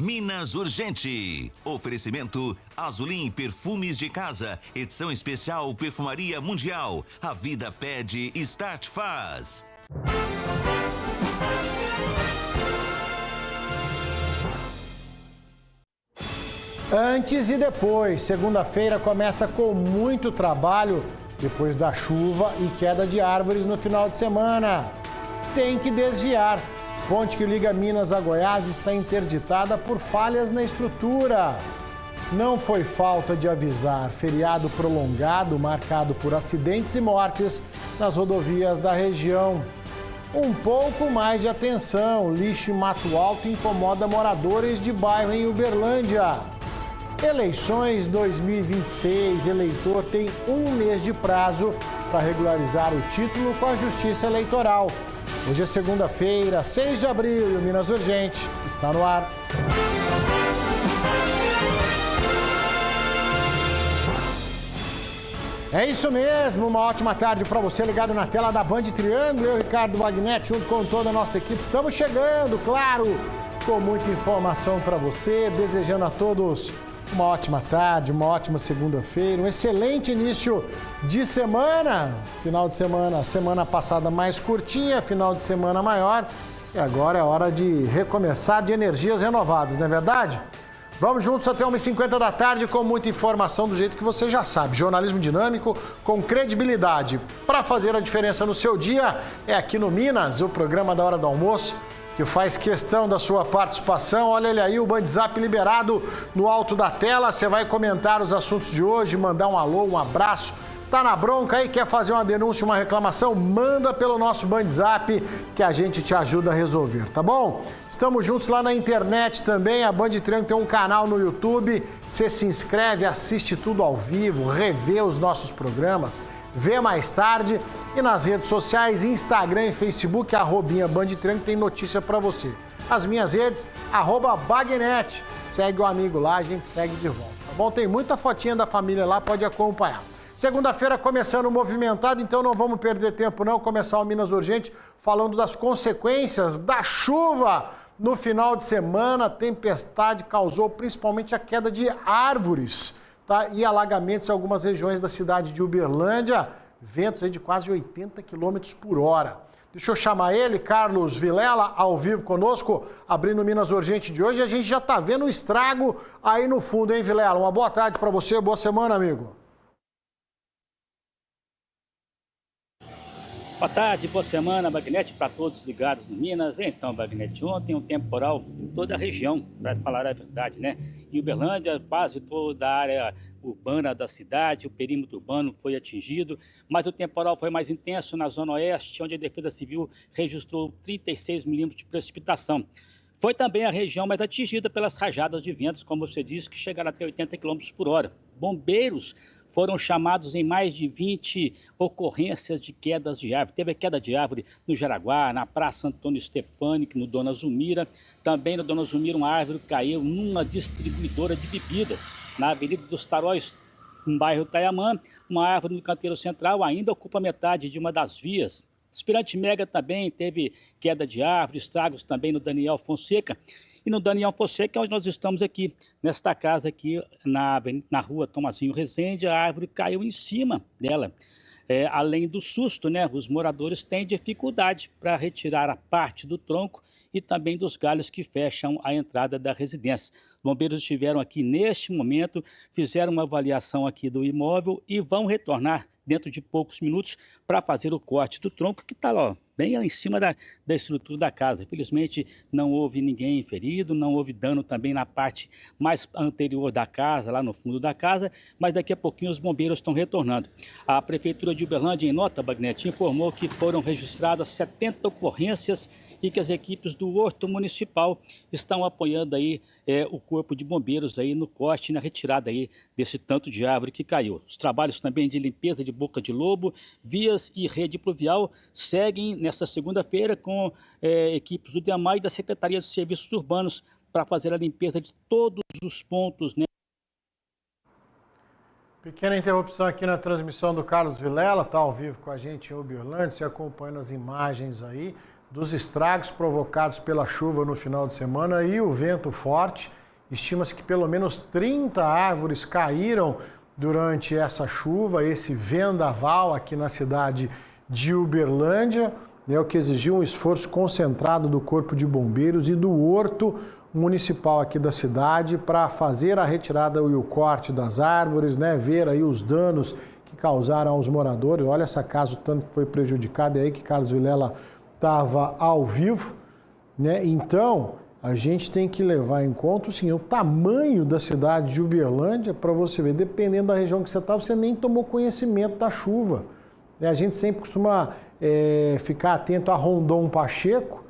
Minas Urgente. Oferecimento Azulim Perfumes de Casa. Edição especial Perfumaria Mundial. A vida pede, Start faz. Antes e depois, segunda-feira começa com muito trabalho depois da chuva e queda de árvores no final de semana. Tem que desviar. Ponte que liga Minas a Goiás está interditada por falhas na estrutura. Não foi falta de avisar. Feriado prolongado marcado por acidentes e mortes nas rodovias da região. Um pouco mais de atenção. Lixo em Mato Alto incomoda moradores de bairro em Uberlândia. Eleições 2026. Eleitor tem um mês de prazo para regularizar o título com a Justiça Eleitoral. Hoje é segunda-feira, 6 de abril, e o Minas Urgente está no ar. É isso mesmo, uma ótima tarde para você ligado na tela da Band Triângulo. Eu, Ricardo Wagner, junto com toda a nossa equipe, estamos chegando, claro, com muita informação para você, desejando a todos uma ótima tarde, uma ótima segunda-feira, um excelente início de semana. Final de semana, semana passada mais curtinha, final de semana maior. E agora é hora de recomeçar de energias renovadas, não é verdade? Vamos juntos até 1h50 da tarde com muita informação do jeito que você já sabe. Jornalismo dinâmico com credibilidade. Para fazer a diferença no seu dia, é aqui no Minas, o programa da Hora do Almoço, que faz questão da sua participação. Olha ele aí, o WhatsApp liberado no alto da tela. Você vai comentar os assuntos de hoje, mandar um alô, um abraço. Tá na bronca aí, quer fazer uma denúncia, uma reclamação? Manda pelo nosso WhatsApp que a gente te ajuda a resolver, tá bom? Estamos juntos lá na internet também. A Band Triângulo tem um canal no YouTube. Você se inscreve, assiste tudo ao vivo, revê os nossos programas. Vê mais tarde. E nas redes sociais, Instagram e Facebook, @Band Triângulo, tem notícia para você. As minhas redes, @Bagnet. Segue o amigo lá, a gente segue de volta, tá bom? Tem muita fotinha da família lá, pode acompanhar. Segunda-feira começando movimentado, então não vamos perder tempo não, começar o Minas Urgente falando das consequências da chuva no final de semana. A tempestade causou principalmente a queda de árvores, tá? E alagamentos em algumas regiões da cidade de Uberlândia, ventos aí de quase 80 km por hora. Deixa eu chamar ele, Carlos Vilela, ao vivo conosco, abrindo o Minas Urgente de hoje. A gente já está vendo o estrago aí no fundo, hein, Vilela? Uma boa tarde para você, boa semana, amigo. Boa tarde, boa semana, Bagnet, para todos ligados no Minas. Então, Bagnet, ontem um temporal em toda a região, para falar a verdade, né? Em Uberlândia, quase toda a área urbana da cidade, o perímetro urbano foi atingido, mas o temporal foi mais intenso na zona oeste, onde a Defesa Civil registrou 36 milímetros de precipitação. Foi também a região mais atingida pelas rajadas de ventos, como você disse, que chegaram até 80 km por hora. Bombeiros foram chamados em mais de 20 ocorrências de quedas de árvore. Teve a queda de árvore no Jaraguá, na Praça Antônio Stefani, no Dona Zulmira. Também no Dona Zulmira, uma árvore caiu numa distribuidora de bebidas. Na Avenida dos Taróis, no bairro Taiamã, uma árvore no canteiro central ainda ocupa metade de uma das vias. Aspirante Mega também teve queda de árvore, estragos também no Daniel Fonseca. E no Daniel Fonseca, onde nós estamos aqui, nesta casa aqui, na rua Tomazinho Rezende, a árvore caiu em cima dela. Além do susto, né, os moradores têm dificuldade para retirar a parte do tronco e também dos galhos que fecham a entrada da residência. Os bombeiros estiveram aqui neste momento, fizeram uma avaliação aqui do imóvel e vão retornar dentro de poucos minutos para fazer o corte do tronco que está lá, bem lá em cima da estrutura da casa. Infelizmente não houve ninguém ferido, não houve dano também na parte mais anterior da casa, lá no fundo da casa, mas daqui a pouquinho os bombeiros estão retornando. A Prefeitura de Uberlândia, em nota, Bagnet, informou que foram registradas 70 ocorrências e que as equipes do Horto Municipal estão apoiando aí o Corpo de Bombeiros aí no corte e na retirada aí desse tanto de árvore que caiu. Os trabalhos também de limpeza de boca de lobo, vias e rede pluvial seguem nesta segunda-feira com equipes do DEMAI e da Secretaria de Serviços Urbanos para fazer a limpeza de todos os pontos, né? Pequena interrupção aqui na transmissão do Carlos Vilela, está ao vivo com a gente em Uberlândia, você acompanhando as imagens aí. dos estragos provocados pela chuva no final de semana e o vento forte. Estima-se que pelo menos 30 árvores caíram durante essa chuva, esse vendaval aqui na cidade de Uberlândia, o que exigiu um esforço concentrado do Corpo de Bombeiros e do Horto Municipal aqui da cidade para fazer a retirada e o corte das árvores, ver aí os danos que causaram aos moradores. Olha essa casa, o tanto que foi prejudicada, é aí que Carlos Vilela estava ao vivo, Então, a gente tem que levar em conta o tamanho da cidade de Uberlândia, para você ver, dependendo da região que você está, você nem tomou conhecimento da chuva. A gente sempre costuma ficar atento a Rondon Pacheco,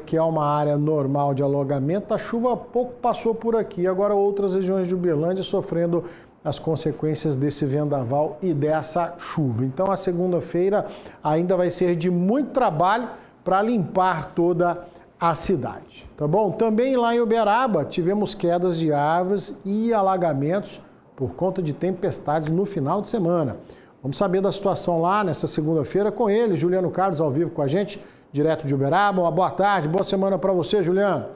que é uma área normal de alagamento. A chuva pouco passou por aqui, agora outras regiões de Uberlândia sofrendo as consequências desse vendaval e dessa chuva. Então, a segunda-feira ainda vai ser de muito trabalho para limpar toda a cidade, tá bom? Também lá em Uberaba tivemos quedas de árvores e alagamentos por conta de tempestades no final de semana. Vamos saber da situação lá nessa segunda-feira com ele, Juliano Carlos, ao vivo com a gente, direto de Uberaba. Uma boa tarde, boa semana para você, Juliano.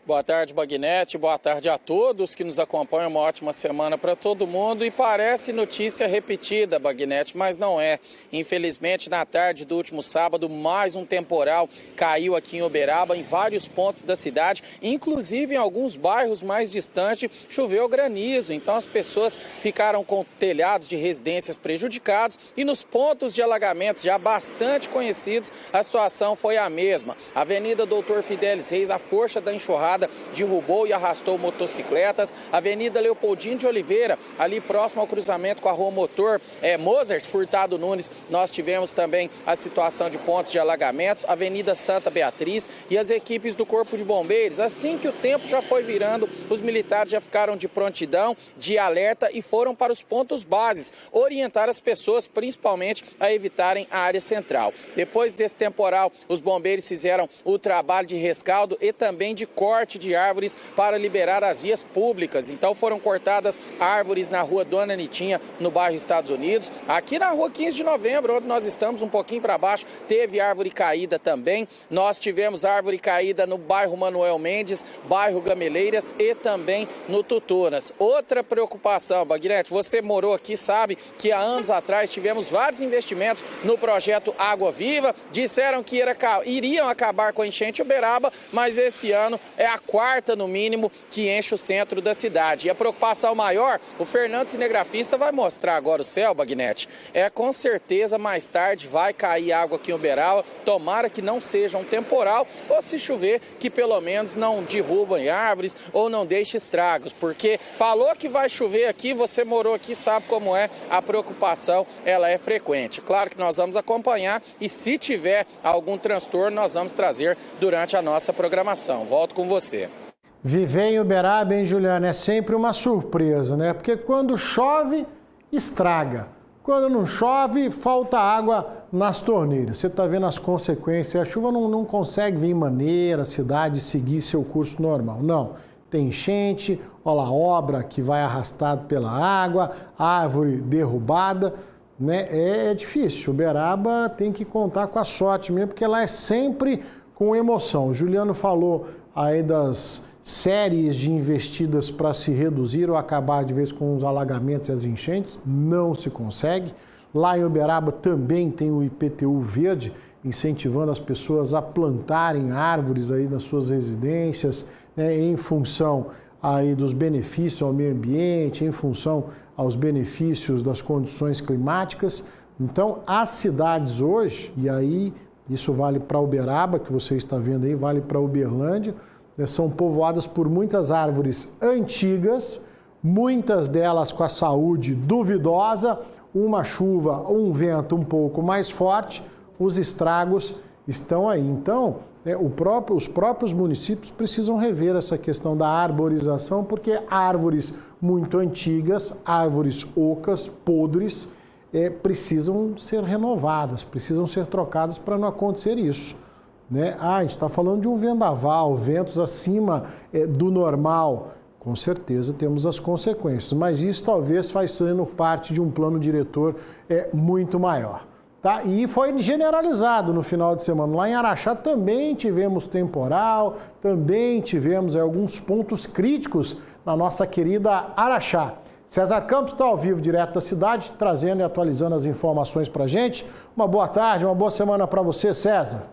Boa tarde, Bagnete. Boa tarde a todos que nos acompanham. Uma ótima semana para todo mundo. E parece notícia repetida, Bagnete, mas não é. Infelizmente, na tarde do último sábado, mais um temporal caiu aqui em Uberaba, em vários pontos da cidade, inclusive em alguns bairros mais distantes, choveu granizo. Então, as pessoas ficaram com telhados de residências prejudicados e nos pontos de alagamentos já bastante conhecidos, a situação foi a mesma. Avenida Doutor Fidelis Reis, a força da enxurrada derrubou e arrastou motocicletas. Avenida Leopoldino de Oliveira, ali próximo ao cruzamento com a rua Motor Mozart Furtado Nunes, nós tivemos também a situação de pontos de alagamentos. Avenida Santa Beatriz e as equipes do Corpo de Bombeiros, assim que o tempo já foi virando, os militares já ficaram de prontidão, de alerta e foram para os pontos bases, orientar as pessoas principalmente a evitarem a área central. Depois desse temporal, os bombeiros fizeram o trabalho de rescaldo e também de corte de árvores para liberar as vias públicas. Então foram cortadas árvores na rua Dona Nitinha, no bairro Estados Unidos. Aqui na rua 15 de novembro, onde nós estamos um pouquinho para baixo, teve árvore caída também. Nós tivemos árvore caída no bairro Manuel Mendes, bairro Gameleiras e também no Tutunas. Outra preocupação, Bagnete, você morou aqui, sabe que há anos atrás tivemos vários investimentos no projeto Água Viva. Disseram que iriam acabar com a enchente Uberaba, mas esse ano é a quarta, no mínimo, que enche o centro da cidade. E a preocupação maior, o Fernando Cinegrafista vai mostrar agora o céu, Bagnete. Com certeza, mais tarde vai cair água aqui em Uberaba. Tomara que não seja um temporal, ou se chover, que pelo menos não derrubem árvores ou não deixe estragos. Porque falou que vai chover aqui, você morou aqui, sabe como é. A preocupação, ela é frequente. Claro que nós vamos acompanhar e se tiver algum transtorno, nós vamos trazer durante a nossa programação. Volto com você. Viver em Uberaba, hein, Juliano, é sempre uma surpresa, Porque quando chove, estraga. Quando não chove, falta água nas torneiras. Você está vendo as consequências. A chuva não consegue vir em maneira, a cidade seguir seu curso normal. Não. Tem enchente, olha lá, obra que vai arrastado pela água, árvore derrubada, É difícil. Uberaba tem que contar com a sorte mesmo, porque lá é sempre com emoção. O Juliano falou aí das séries de investidas para se reduzir ou acabar de vez com os alagamentos e as enchentes, não se consegue. Lá em Uberaba também tem o IPTU verde, incentivando as pessoas a plantarem árvores aí nas suas residências, em função aí dos benefícios ao meio ambiente, em função aos benefícios das condições climáticas. Então, as cidades hoje, e aí isso vale para Uberaba, que você está vendo aí, vale para Uberlândia, são povoadas por muitas árvores antigas, muitas delas com a saúde duvidosa, uma chuva, um vento um pouco mais forte, os estragos estão aí. Então, os próprios municípios precisam rever essa questão da arborização, porque árvores muito antigas, árvores ocas, podres, precisam ser renovadas, precisam ser trocadas para não acontecer isso. A gente está falando de um vendaval, ventos acima do normal. Com certeza temos as consequências, mas isso talvez faz sendo parte de um plano diretor muito maior. Tá? E foi generalizado no final de semana. Lá em Araxá também tivemos temporal, também tivemos alguns pontos críticos na nossa querida Araxá. César Campos está ao vivo, direto da cidade, trazendo e atualizando as informações para a gente. Uma boa tarde, uma boa semana para você, César.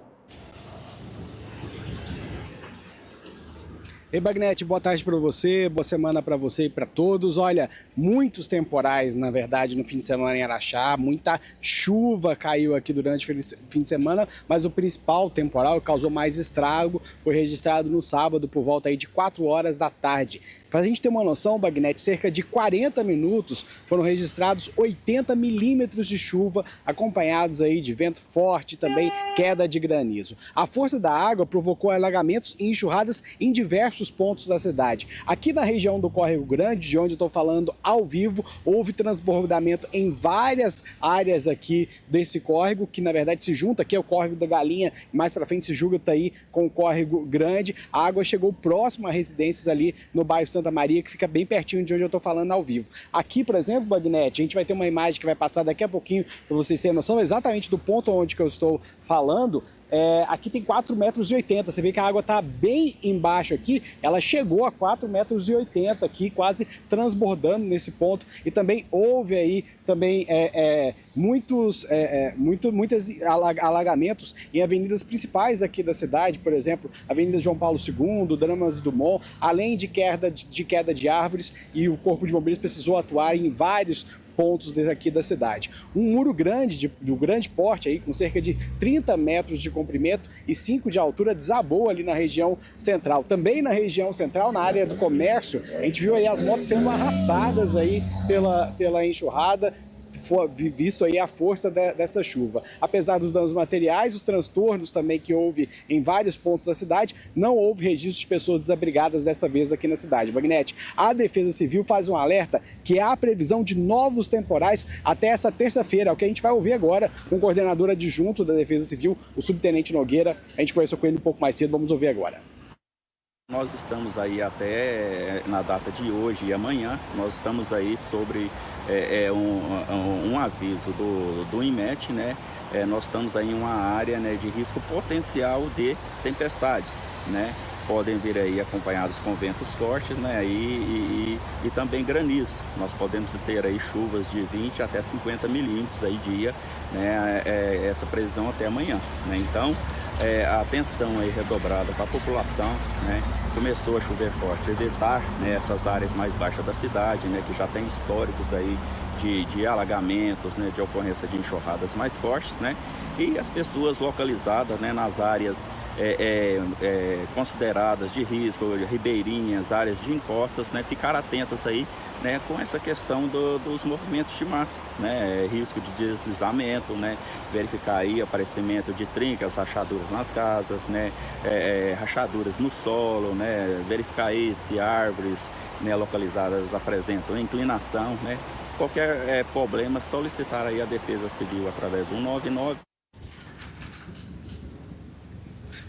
Ei, Bagnete, boa tarde para você, boa semana para você e para todos. Olha, muitos temporais, na verdade, no fim de semana em Araxá, muita chuva caiu aqui durante o fim de semana, mas o principal temporal que causou mais estrago foi registrado no sábado por volta aí de 4 horas da tarde. Para a gente ter uma noção, Bagnete, cerca de 40 minutos foram registrados 80 milímetros de chuva, acompanhados aí de vento forte e também queda de granizo. A força da água provocou alagamentos e enxurradas em diversos pontos da cidade. Aqui na região do Córrego Grande, de onde eu estou falando ao vivo, houve transbordamento em várias áreas aqui desse córrego, que na verdade se junta, aqui é o Córrego da Galinha, mais para frente se junta aí com o Córrego Grande. A água chegou próximo a residências ali no bairro Santa Maria, que fica bem pertinho de onde eu estou falando ao vivo. Aqui, por exemplo, Bagnete, a gente vai ter uma imagem que vai passar daqui a pouquinho para vocês terem noção exatamente do ponto onde que eu estou falando. Aqui tem 4,80 metros. Você vê que a água está bem embaixo aqui, ela chegou a 4,80 metros aqui, quase transbordando nesse ponto. E também houve aí muitos alagamentos em avenidas principais aqui da cidade, por exemplo, Avenida João Paulo II, Damas Dumont, além de queda de árvores, e o Corpo de Bombeiros precisou atuar em vários pontos aqui da cidade. Um muro grande, de um grande porte, aí, com cerca de 30 metros de comprimento e 5 de altura, desabou ali na região central. Também na região central, na área do comércio, a gente viu aí as motos sendo arrastadas aí pela enxurrada, visto aí a força dessa chuva. Apesar dos danos materiais, os transtornos também que houve em vários pontos da cidade, não houve registro de pessoas desabrigadas dessa vez aqui na cidade. Bagnete, a Defesa Civil faz um alerta que há a previsão de novos temporais até essa terça-feira, é o que a gente vai ouvir agora com o coordenador adjunto da Defesa Civil, o subtenente Nogueira. A gente conversou com ele um pouco mais cedo, vamos ouvir agora. Nós estamos aí até na data de hoje e amanhã, nós estamos aí sobre um aviso do INMET, né? Nós estamos aí em uma área, né, de risco potencial de tempestades, né? Podem vir aí acompanhados com ventos fortes, né, e também granizo. Nós podemos ter aí chuvas de 20 até 50 milímetros aí dia, né, essa previsão até amanhã, né? Então, a atenção aí redobrada para a população, né? Começou a chover forte, evitar, né, essas áreas mais baixas da cidade, né, que já tem históricos aí de alagamentos, né, de ocorrência de enxurradas mais fortes, né? E as pessoas localizadas, né, nas áreas consideradas de risco, ribeirinhas, áreas de encostas, né, ficar atentas aí, né, com essa questão dos movimentos de massa, né, risco de deslizamento, né, verificar aí aparecimento de trincas, rachaduras nas casas, né, rachaduras no solo, né, verificar aí se árvores, né, localizadas apresentam inclinação, né, qualquer problema, solicitar aí a Defesa Civil através do 199.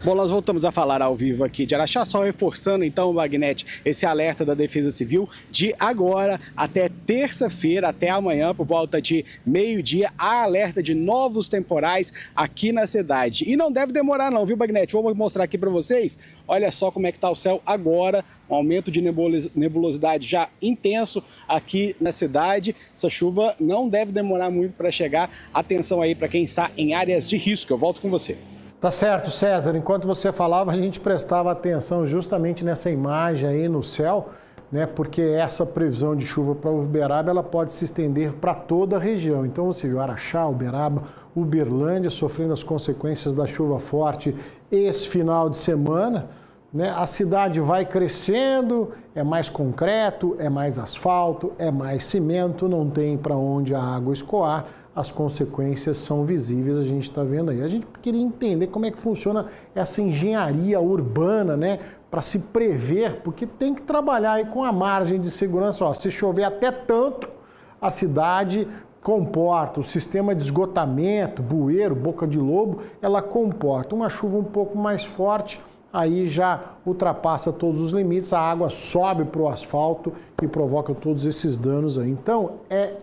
Bom, nós voltamos a falar ao vivo aqui de Araxá, só reforçando então, Bagnete, esse alerta da Defesa Civil de agora até terça-feira, até amanhã, por volta de meio-dia, há alerta de novos temporais aqui na cidade. E não deve demorar não, viu, Bagnete? Vou mostrar aqui para vocês, olha só como é que está o céu agora, um aumento de nebulosidade já intenso aqui na cidade. Essa chuva não deve demorar muito para chegar. Atenção aí para quem está em áreas de risco. Eu volto com você. Tá certo, César. Enquanto você falava, a gente prestava atenção justamente nessa imagem aí no céu, né? Porque essa previsão de chuva para Uberaba, ela pode se estender para toda a região. Então você viu Araxá, Uberaba, Uberlândia sofrendo as consequências da chuva forte esse final de semana, né? A cidade vai crescendo, é mais concreto, é mais asfalto, é mais cimento, não tem para onde a água escoar. As consequências são visíveis, a gente está vendo aí. A gente queria entender como é que funciona essa engenharia urbana, né? Para se prever, porque tem que trabalhar aí com a margem de segurança. Ó, se chover até tanto, a cidade comporta, o sistema de esgotamento, bueiro, boca de lobo, ela comporta. Uma chuva um pouco mais forte, aí já ultrapassa todos os limites, a água sobe para o asfalto e provoca todos esses danos aí. Então, é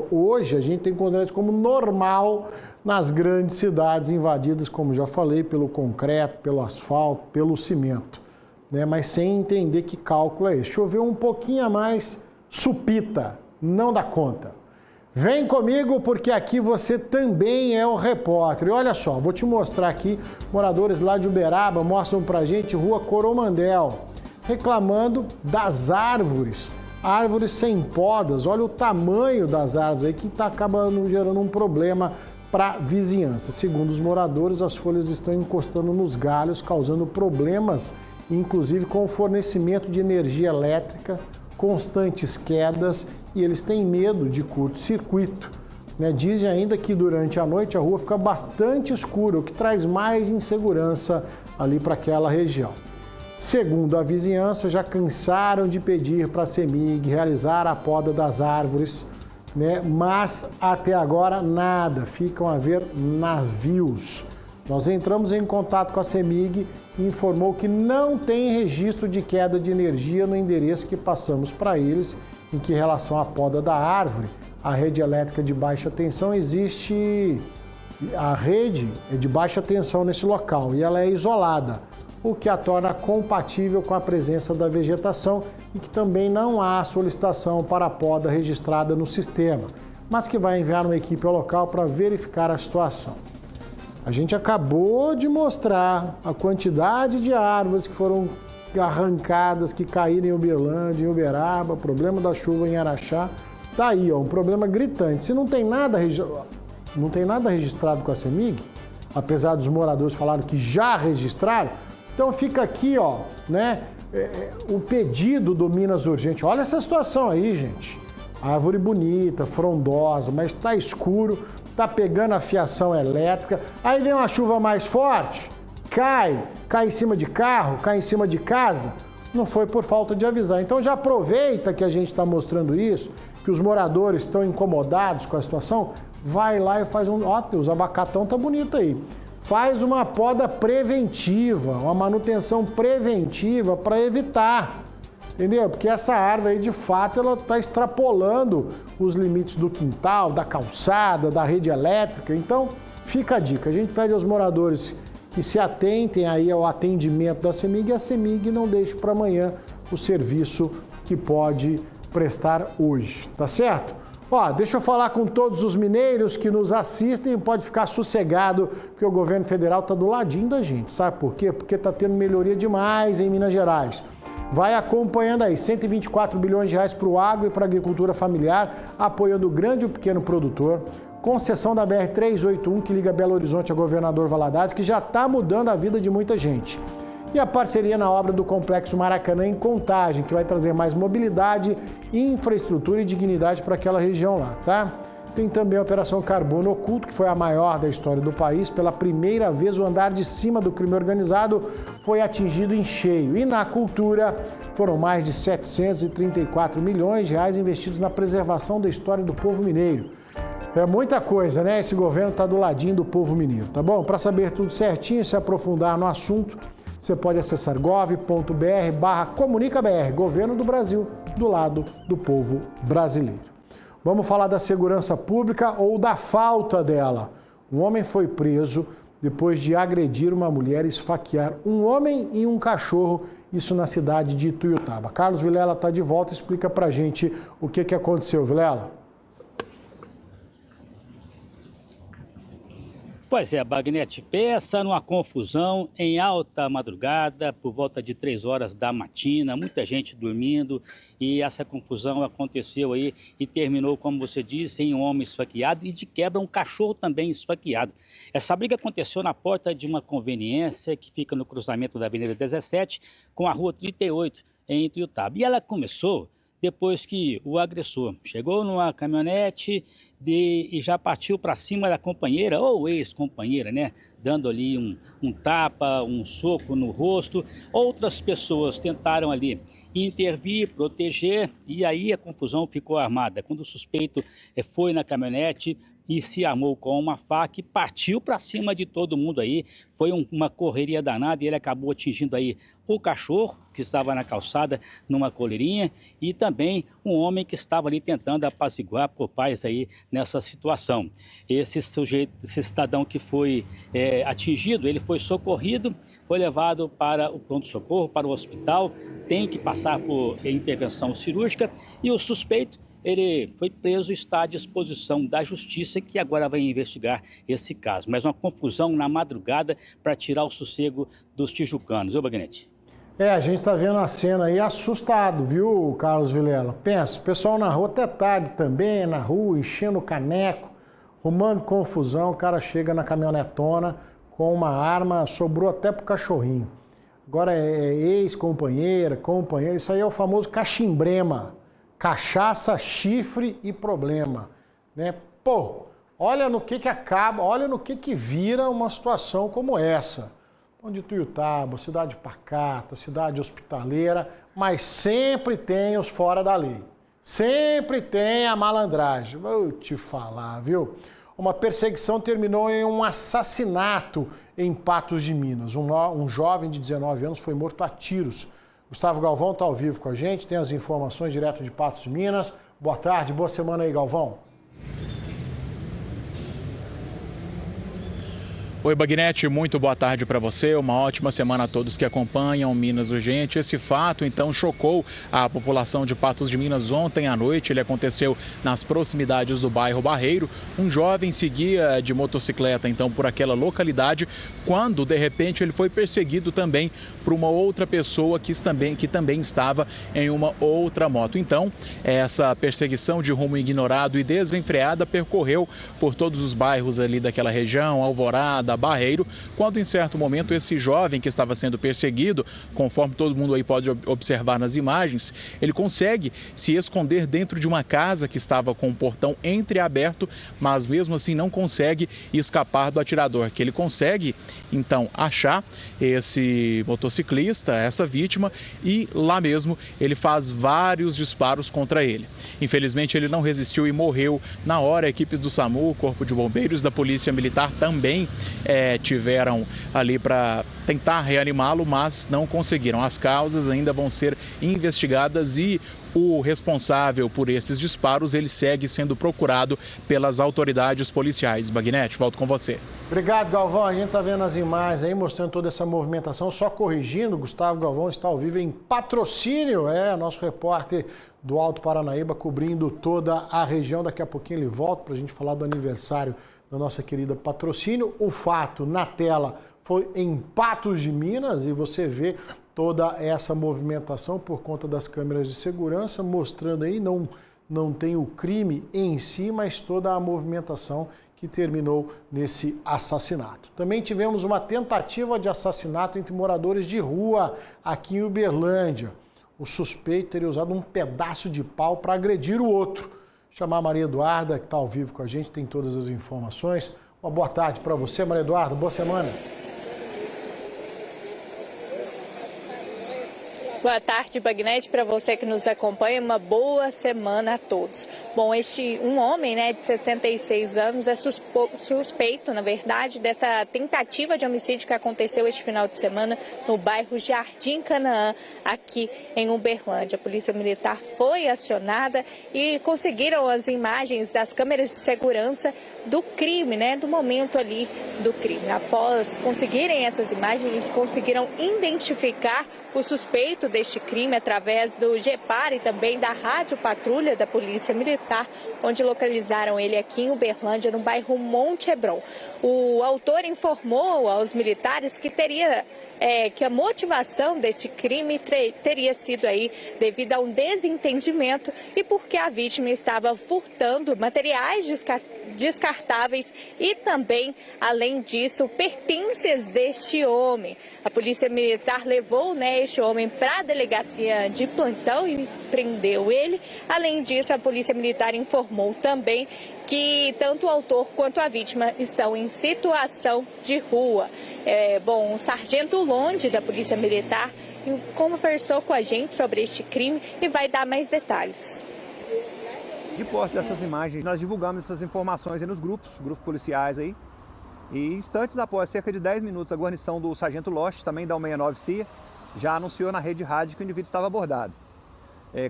Hoje a gente tem considerado isso como normal nas grandes cidades invadidas, como já falei, pelo concreto, pelo asfalto, pelo cimento, né? Mas sem entender que cálculo é esse. Choveu um pouquinho a mais, supita, não dá conta. Vem comigo porque aqui você também é o repórter. E olha só, vou te mostrar aqui, moradores lá de Uberaba mostram pra gente Rua Coromandel, reclamando das árvores sem podas. Olha o tamanho das árvores aí que está acabando gerando um problema para a vizinhança. Segundo os moradores, as folhas estão encostando nos galhos, causando problemas, inclusive com o fornecimento de energia elétrica, constantes quedas, e eles têm medo de curto-circuito, né? Dizem ainda que durante a noite a rua fica bastante escura, o que traz mais insegurança ali para aquela região. Segundo a vizinhança, já cansaram de pedir para a CEMIG realizar a poda das árvores, né? Mas até agora nada, ficam a ver navios. Nós entramos em contato com a CEMIG e informou que não tem registro de queda de energia no endereço que passamos para eles, em que, em relação à poda da árvore, a rede elétrica de baixa tensão existe. A rede é de baixa tensão nesse local e ela é isolada, o que a torna compatível com a presença da vegetação e que também não há solicitação para a poda registrada no sistema, mas que vai enviar uma equipe ao local para verificar a situação. A gente acabou de mostrar a quantidade de árvores que foram arrancadas, que caíram em Uberlândia, em Uberaba, problema da chuva em Araxá. Tá aí, ó, um problema gritante. Se não tem nada registrado com a CEMIG, apesar dos moradores falarem que já registraram, então fica aqui, ó, né, o pedido do Minas Urgente. Olha essa situação aí, gente. Árvore bonita, frondosa, mas está escuro, está pegando a fiação elétrica. Aí vem uma chuva mais forte, cai em cima de carro, cai em cima de casa. Não foi por falta de avisar. Então já aproveita que a gente está mostrando isso, que os moradores estão incomodados com a situação, vai lá e faz um... Ó, os abacatão tá bonito aí. Faz uma poda preventiva, uma manutenção preventiva para evitar, entendeu? Porque essa árvore aí, de fato, ela está extrapolando os limites do quintal, da calçada, da rede elétrica. Então, fica a dica. A gente pede aos moradores que se atentem aí ao atendimento da CEMIG e a CEMIG não deixe para amanhã o serviço que pode prestar hoje, tá certo? Ó, deixa eu falar com todos os mineiros que nos assistem, pode ficar sossegado, porque o governo federal está do ladinho da gente, sabe por quê? Porque está tendo melhoria demais em Minas Gerais. Vai acompanhando aí, 124 bilhões de reais para o agro e para a agricultura familiar, apoiando o grande e o pequeno produtor. Concessão da BR-381, que liga Belo Horizonte a Governador Valadares, que já está mudando a vida de muita gente. E a parceria na obra do Complexo Maracanã em Contagem, que vai trazer mais mobilidade, infraestrutura e dignidade para aquela região lá, tá? Tem também a Operação Carbono Oculto, que foi a maior da história do país. Pela primeira vez, o andar de cima do crime organizado foi atingido em cheio. E na cultura, foram mais de 734 milhões de reais investidos na preservação da história do povo mineiro. É muita coisa, né? Esse governo está do ladinho do povo mineiro, tá bom? Para saber tudo certinho e se aprofundar no assunto, você pode acessar gov.br/comunicabr, Governo do Brasil, do lado do povo brasileiro. Vamos falar da segurança pública ou da falta dela. Um homem foi preso depois de agredir uma mulher e esfaquear um homem e um cachorro, isso na cidade de Ituiutaba. Carlos Vilela está de volta, explica pra gente o que aconteceu, Vilela. Pois é, Bagnete, pensa numa confusão em alta madrugada, por volta de 3 horas da matina, muita gente dormindo, e essa confusão aconteceu aí e terminou, como você disse, em um homem esfaqueado e de quebra um cachorro também esfaqueado. Essa briga aconteceu na porta de uma conveniência que fica no cruzamento da Avenida 17 com a Rua 38, em Ituiutaba. E ela começou depois que o agressor chegou numa caminhonete e já partiu para cima da companheira ou ex-companheira, né? Dando ali um tapa, um soco no rosto. Outras pessoas tentaram ali intervir, proteger, e aí a confusão ficou armada. Quando o suspeito foi na caminhonete, e se armou com uma faca e partiu para cima de todo mundo aí. Foi uma correria danada e ele acabou atingindo aí o cachorro que estava na calçada numa coleirinha e também um homem que estava ali tentando apaziguar por paz aí nessa situação. Esse cidadão que foi atingido, ele foi socorrido, foi levado para o pronto-socorro, para o hospital, tem que passar por intervenção cirúrgica e o suspeito, ele foi preso e está à disposição da justiça, que agora vai investigar esse caso. Mas uma confusão na madrugada para tirar o sossego dos tijucanos, viu, Bagnete? A gente tá vendo a cena aí assustado, viu, Carlos Vilela? Pensa, o pessoal na rua até tarde também, na rua, enchendo o caneco, arrumando confusão, o cara chega na caminhonetona com uma arma, sobrou até pro cachorrinho. Agora é ex-companheira, companheiro, isso aí é o famoso cachimbrema. Cachaça, chifre e problema, né? Pô, olha no que acaba, olha no que vira uma situação como essa. Onde Tuiutaba, cidade pacata, cidade hospitaleira, mas sempre tem os fora da lei. Sempre tem a malandragem. Vou te falar, viu? Uma perseguição terminou em um assassinato em Patos de Minas. Um jovem de 19 anos foi morto a tiros. Gustavo Galvão está ao vivo com a gente, tem as informações direto de Patos de Minas. Boa tarde, boa semana aí, Galvão. Oi, Bagnete, muito boa tarde para você, uma ótima semana a todos que acompanham Minas Urgente. Esse fato, então, chocou a população de Patos de Minas ontem à noite. Ele aconteceu nas proximidades do bairro Barreiro. Um jovem seguia de motocicleta, então, por aquela localidade, quando, de repente, ele foi perseguido também por uma outra pessoa que também estava em uma outra moto. Então, essa perseguição de rumo ignorado e desenfreada percorreu por todos os bairros ali daquela região, Alvorada, Barreiro, quando em certo momento esse jovem que estava sendo perseguido, conforme todo mundo aí pode observar nas imagens, ele consegue se esconder dentro de uma casa que estava com o portão entreaberto, mas mesmo assim não consegue escapar do atirador, que ele consegue então achar esse motociclista, essa vítima, e lá mesmo ele faz vários disparos contra ele. Infelizmente ele não resistiu e morreu na hora. Equipes do SAMU, Corpo de Bombeiros, da Polícia Militar também tiveram ali para tentar reanimá-lo, mas não conseguiram. As causas ainda vão ser investigadas e o responsável por esses disparos, ele segue sendo procurado pelas autoridades policiais. Bagnete, volto com você. Obrigado, Galvão. A gente está vendo as imagens aí, mostrando toda essa movimentação. Só corrigindo, Gustavo Galvão está ao vivo em Patrocínio, nosso repórter do Alto Paranaíba, cobrindo toda a região. Daqui a pouquinho ele volta para a gente falar do aniversário da nossa querida Patrocínio. O fato na tela foi em Patos de Minas e você vê toda essa movimentação por conta das câmeras de segurança, mostrando aí, não tem o crime em si, mas toda a movimentação que terminou nesse assassinato. Também tivemos uma tentativa de assassinato entre moradores de rua aqui em Uberlândia. O suspeito teria usado um pedaço de pau para agredir o outro. Chamar a Maria Eduarda, que está ao vivo com a gente, tem todas as informações. Uma boa tarde para você, Maria Eduarda. Boa semana. Boa tarde, Bagnete, para você que nos acompanha, uma boa semana a todos. Bom, um homem, de 66 anos é suspeito, na verdade, dessa tentativa de homicídio que aconteceu este final de semana no bairro Jardim Canaã, aqui em Uberlândia. A Polícia Militar foi acionada e conseguiram as imagens das câmeras de segurança do crime, do momento ali do crime. Após conseguirem essas imagens, eles conseguiram identificar o suspeito deste crime através do GEPAR e também da Rádio Patrulha da Polícia Militar, onde localizaram ele aqui em Uberlândia, no bairro Monte Hebron. O autor informou aos militares que que a motivação desse crime teria sido aí devido a um desentendimento e porque a vítima estava furtando materiais descartáveis e também, além disso, pertences deste homem. A Polícia Militar levou este homem para a delegacia de plantão e prendeu ele. Além disso, a Polícia Militar informou também que tanto o autor quanto a vítima estão em situação de rua. O sargento Londe, da Polícia Militar, conversou com a gente sobre este crime e vai dar mais detalhes. De posse dessas imagens, nós divulgamos essas informações aí nos grupos policiais aí. E instantes após, cerca de 10 minutos, a guarnição do Sargento Lost, também da 169 CIA, já anunciou na rede rádio que o indivíduo estava abordado.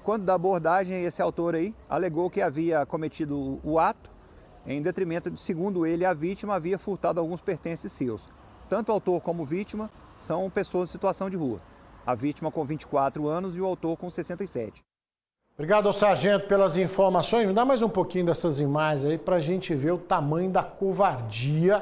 Quando da abordagem, esse autor aí alegou que havia cometido o ato em detrimento de, segundo ele, a vítima havia furtado alguns pertences seus. Tanto o autor como a vítima são pessoas em situação de rua. A vítima com 24 anos e o autor com 67. Obrigado ao sargento pelas informações. Me dá mais um pouquinho dessas imagens aí para a gente ver o tamanho da covardia,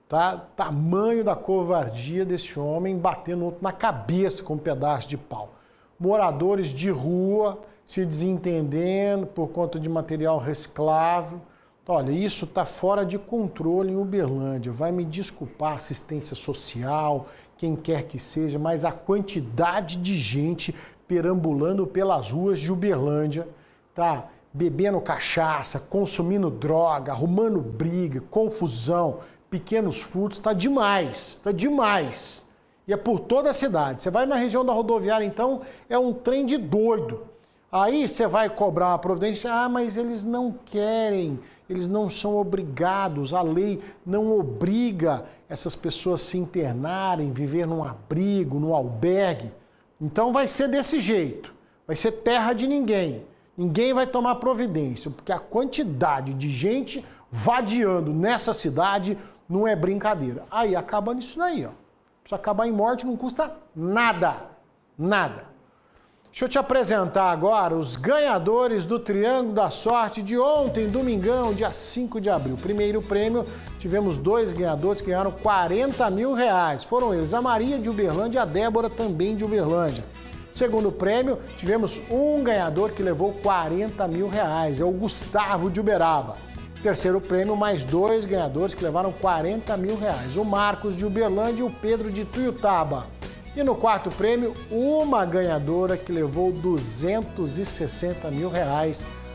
tá? Tamanho da covardia desse homem batendo outro na cabeça com um pedaço de pau. Moradores de rua se desentendendo por conta de material reciclável. Olha, isso está fora de controle em Uberlândia. Vai me desculpar, assistência social, quem quer que seja, mas a quantidade de gente perambulando pelas ruas de Uberlândia, tá? Bebendo cachaça, consumindo droga, arrumando briga, confusão, pequenos furtos, tá demais, tá demais. E é por toda a cidade. Você vai na região da rodoviária, então, é um trem de doido. Aí você vai cobrar uma providência, mas eles não querem, eles não são obrigados, a lei não obriga essas pessoas a se internarem, viver num abrigo, num albergue. Então vai ser desse jeito, vai ser terra de ninguém. Ninguém vai tomar providência, porque a quantidade de gente vadiando nessa cidade não é brincadeira. Aí acaba nisso daí, ó. Se acabar em morte não custa nada, nada. Deixa eu te apresentar agora os ganhadores do Triângulo da Sorte de ontem, domingão, dia 5 de abril. Primeiro prêmio, tivemos 2 ganhadores que ganharam R$40 mil. Foram eles, a Maria de Uberlândia e a Débora também de Uberlândia. Segundo prêmio, tivemos um ganhador que levou R$40 mil, é o Gustavo de Uberaba. Terceiro prêmio, mais 2 ganhadores que levaram R$40 mil, o Marcos de Uberlândia e o Pedro de Tuiutaba. E no quarto prêmio, uma ganhadora que levou R$260 mil,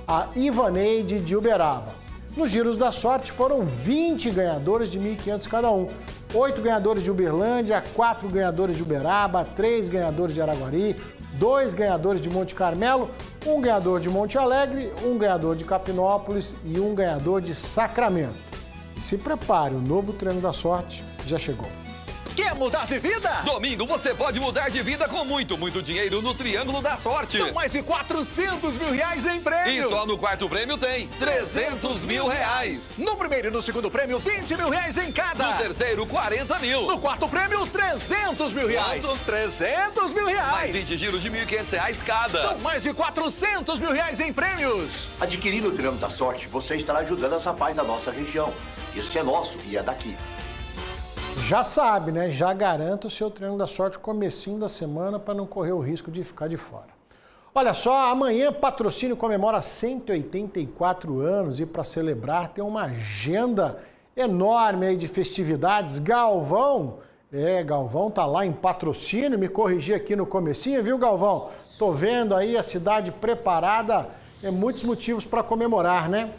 a Ivaneide de Uberaba. Nos giros da sorte foram 20 ganhadores de R$1.500 cada um. 8 ganhadores de Uberlândia, 4 ganhadores de Uberaba, 3 ganhadores de Araguari, 2 ganhadores de Monte Carmelo, 1 ganhador de Monte Alegre, 1 ganhador de Capinópolis e 1 ganhador de Sacramento. E se prepare, o novo Triângulo da Sorte já chegou. Quer mudar de vida? Domingo você pode mudar de vida com muito dinheiro no Triângulo da Sorte. São mais de R$400 mil em prêmios. E só no quarto prêmio tem R$300 mil. No primeiro e no segundo prêmio, R$20 mil em cada. No terceiro, R$40 mil. No quarto prêmio, R$300 mil. Quanto? R$300 mil. Mais 20 giros de R$1.500 cada. São mais de R$400 mil em prêmios. Adquirindo o Triângulo da Sorte, você estará ajudando essa paz da nossa região. Esse é nosso e é daqui. Já sabe, né? Já garanta o seu Triângulo da Sorte comecinho da semana para não correr o risco de ficar de fora. Olha só, amanhã Patrocínio comemora 184 anos e para celebrar tem uma agenda enorme aí de festividades. Galvão tá lá em Patrocínio, me corrigi aqui no comecinho, viu, Galvão? Tô vendo aí a cidade preparada, muitos motivos para comemorar, né?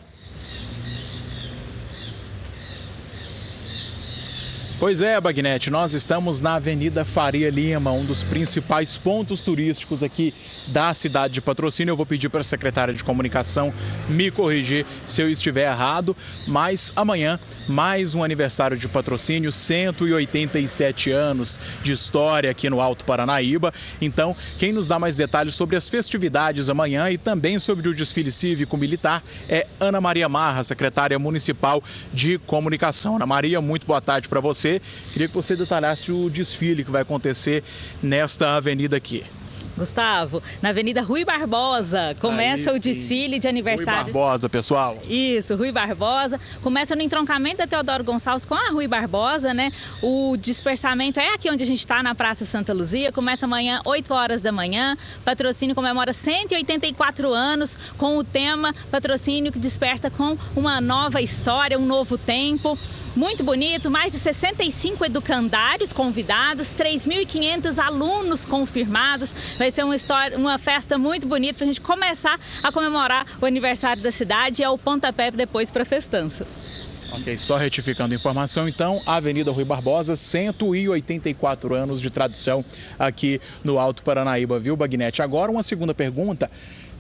Pois é, Bagnete, nós estamos na Avenida Faria Lima, um dos principais pontos turísticos aqui da cidade de Patrocínio. Eu vou pedir para a secretária de comunicação me corrigir se eu estiver errado, mas amanhã, mais um aniversário de Patrocínio, 187 anos de história aqui no Alto Paranaíba. Então, quem nos dá mais detalhes sobre as festividades amanhã e também sobre o desfile cívico-militar é Ana Maria Marra, secretária municipal de comunicação. Ana Maria, muito boa tarde para você. Queria que você detalhasse o desfile que vai acontecer nesta avenida aqui. Gustavo, na Avenida Rui Barbosa, começa o desfile de aniversário. Rui Barbosa, pessoal. Isso, Rui Barbosa. Começa no entroncamento da Teodoro Gonçalves com a Rui Barbosa, né? O dispersamento é aqui onde a gente está, na Praça Santa Luzia. Começa amanhã, 8 horas da manhã. Patrocínio comemora 184 anos com o tema Patrocínio que desperta com uma nova história, um novo tempo. Muito bonito, mais de 65 educandários convidados, 3.500 alunos confirmados. Vai ser uma festa muito bonita para a gente começar a comemorar o aniversário da cidade e é o pontapé depois para a festança. Ok, só retificando a informação, então, Avenida Rui Barbosa, 184 anos de tradição aqui no Alto Paranaíba, viu, Bagnete? Agora uma segunda pergunta,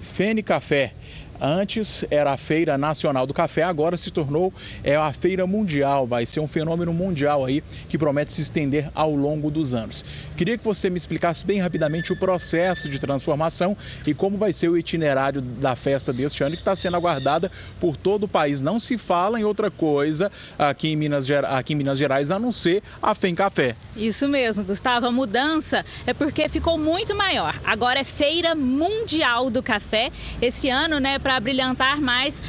Fene Café. Antes era a Feira Nacional do Café, agora se tornou a Feira Mundial. Vai ser um fenômeno mundial aí que promete se estender ao longo dos anos. Queria que você me explicasse bem rapidamente o processo de transformação e como vai ser o itinerário da festa deste ano, que está sendo aguardada por todo o país. Não se fala em outra coisa aqui em Minas Gerais, a não ser a FEM Café. Isso mesmo, Gustavo. A mudança é porque ficou muito maior. Agora é Feira Mundial do Café. Esse ano, né, para brilhantar mais,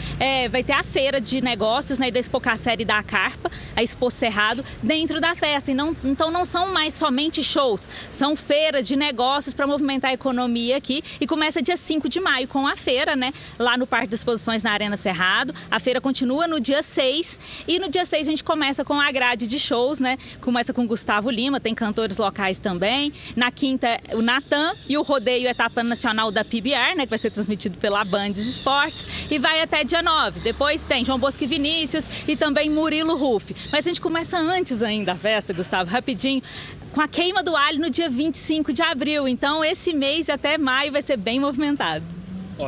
vai ter a feira de negócios, né, da Expocacera e da Carpa, a Expo Cerrado, dentro da festa. Então não são mais somente shows, são feira de negócios para movimentar a economia aqui. E começa dia 5 de maio com a feira, né, lá no Parque de Exposições na Arena Cerrado. A feira continua no dia 6 e no dia 6 a gente começa com a grade de shows, né? Começa com Gustavo Lima, tem cantores locais também. Na quinta, o Natan e o rodeio etapa nacional da PBR, né, que vai ser transmitido pela Band Esportes, e vai até dia 9. Depois tem João Bosco e Vinícius e também Murilo Ruff. Mas a gente começa antes ainda a festa, Gustavo, rapidinho, com a queima do alho no dia 25 de abril. Então esse mês até maio vai ser bem movimentado.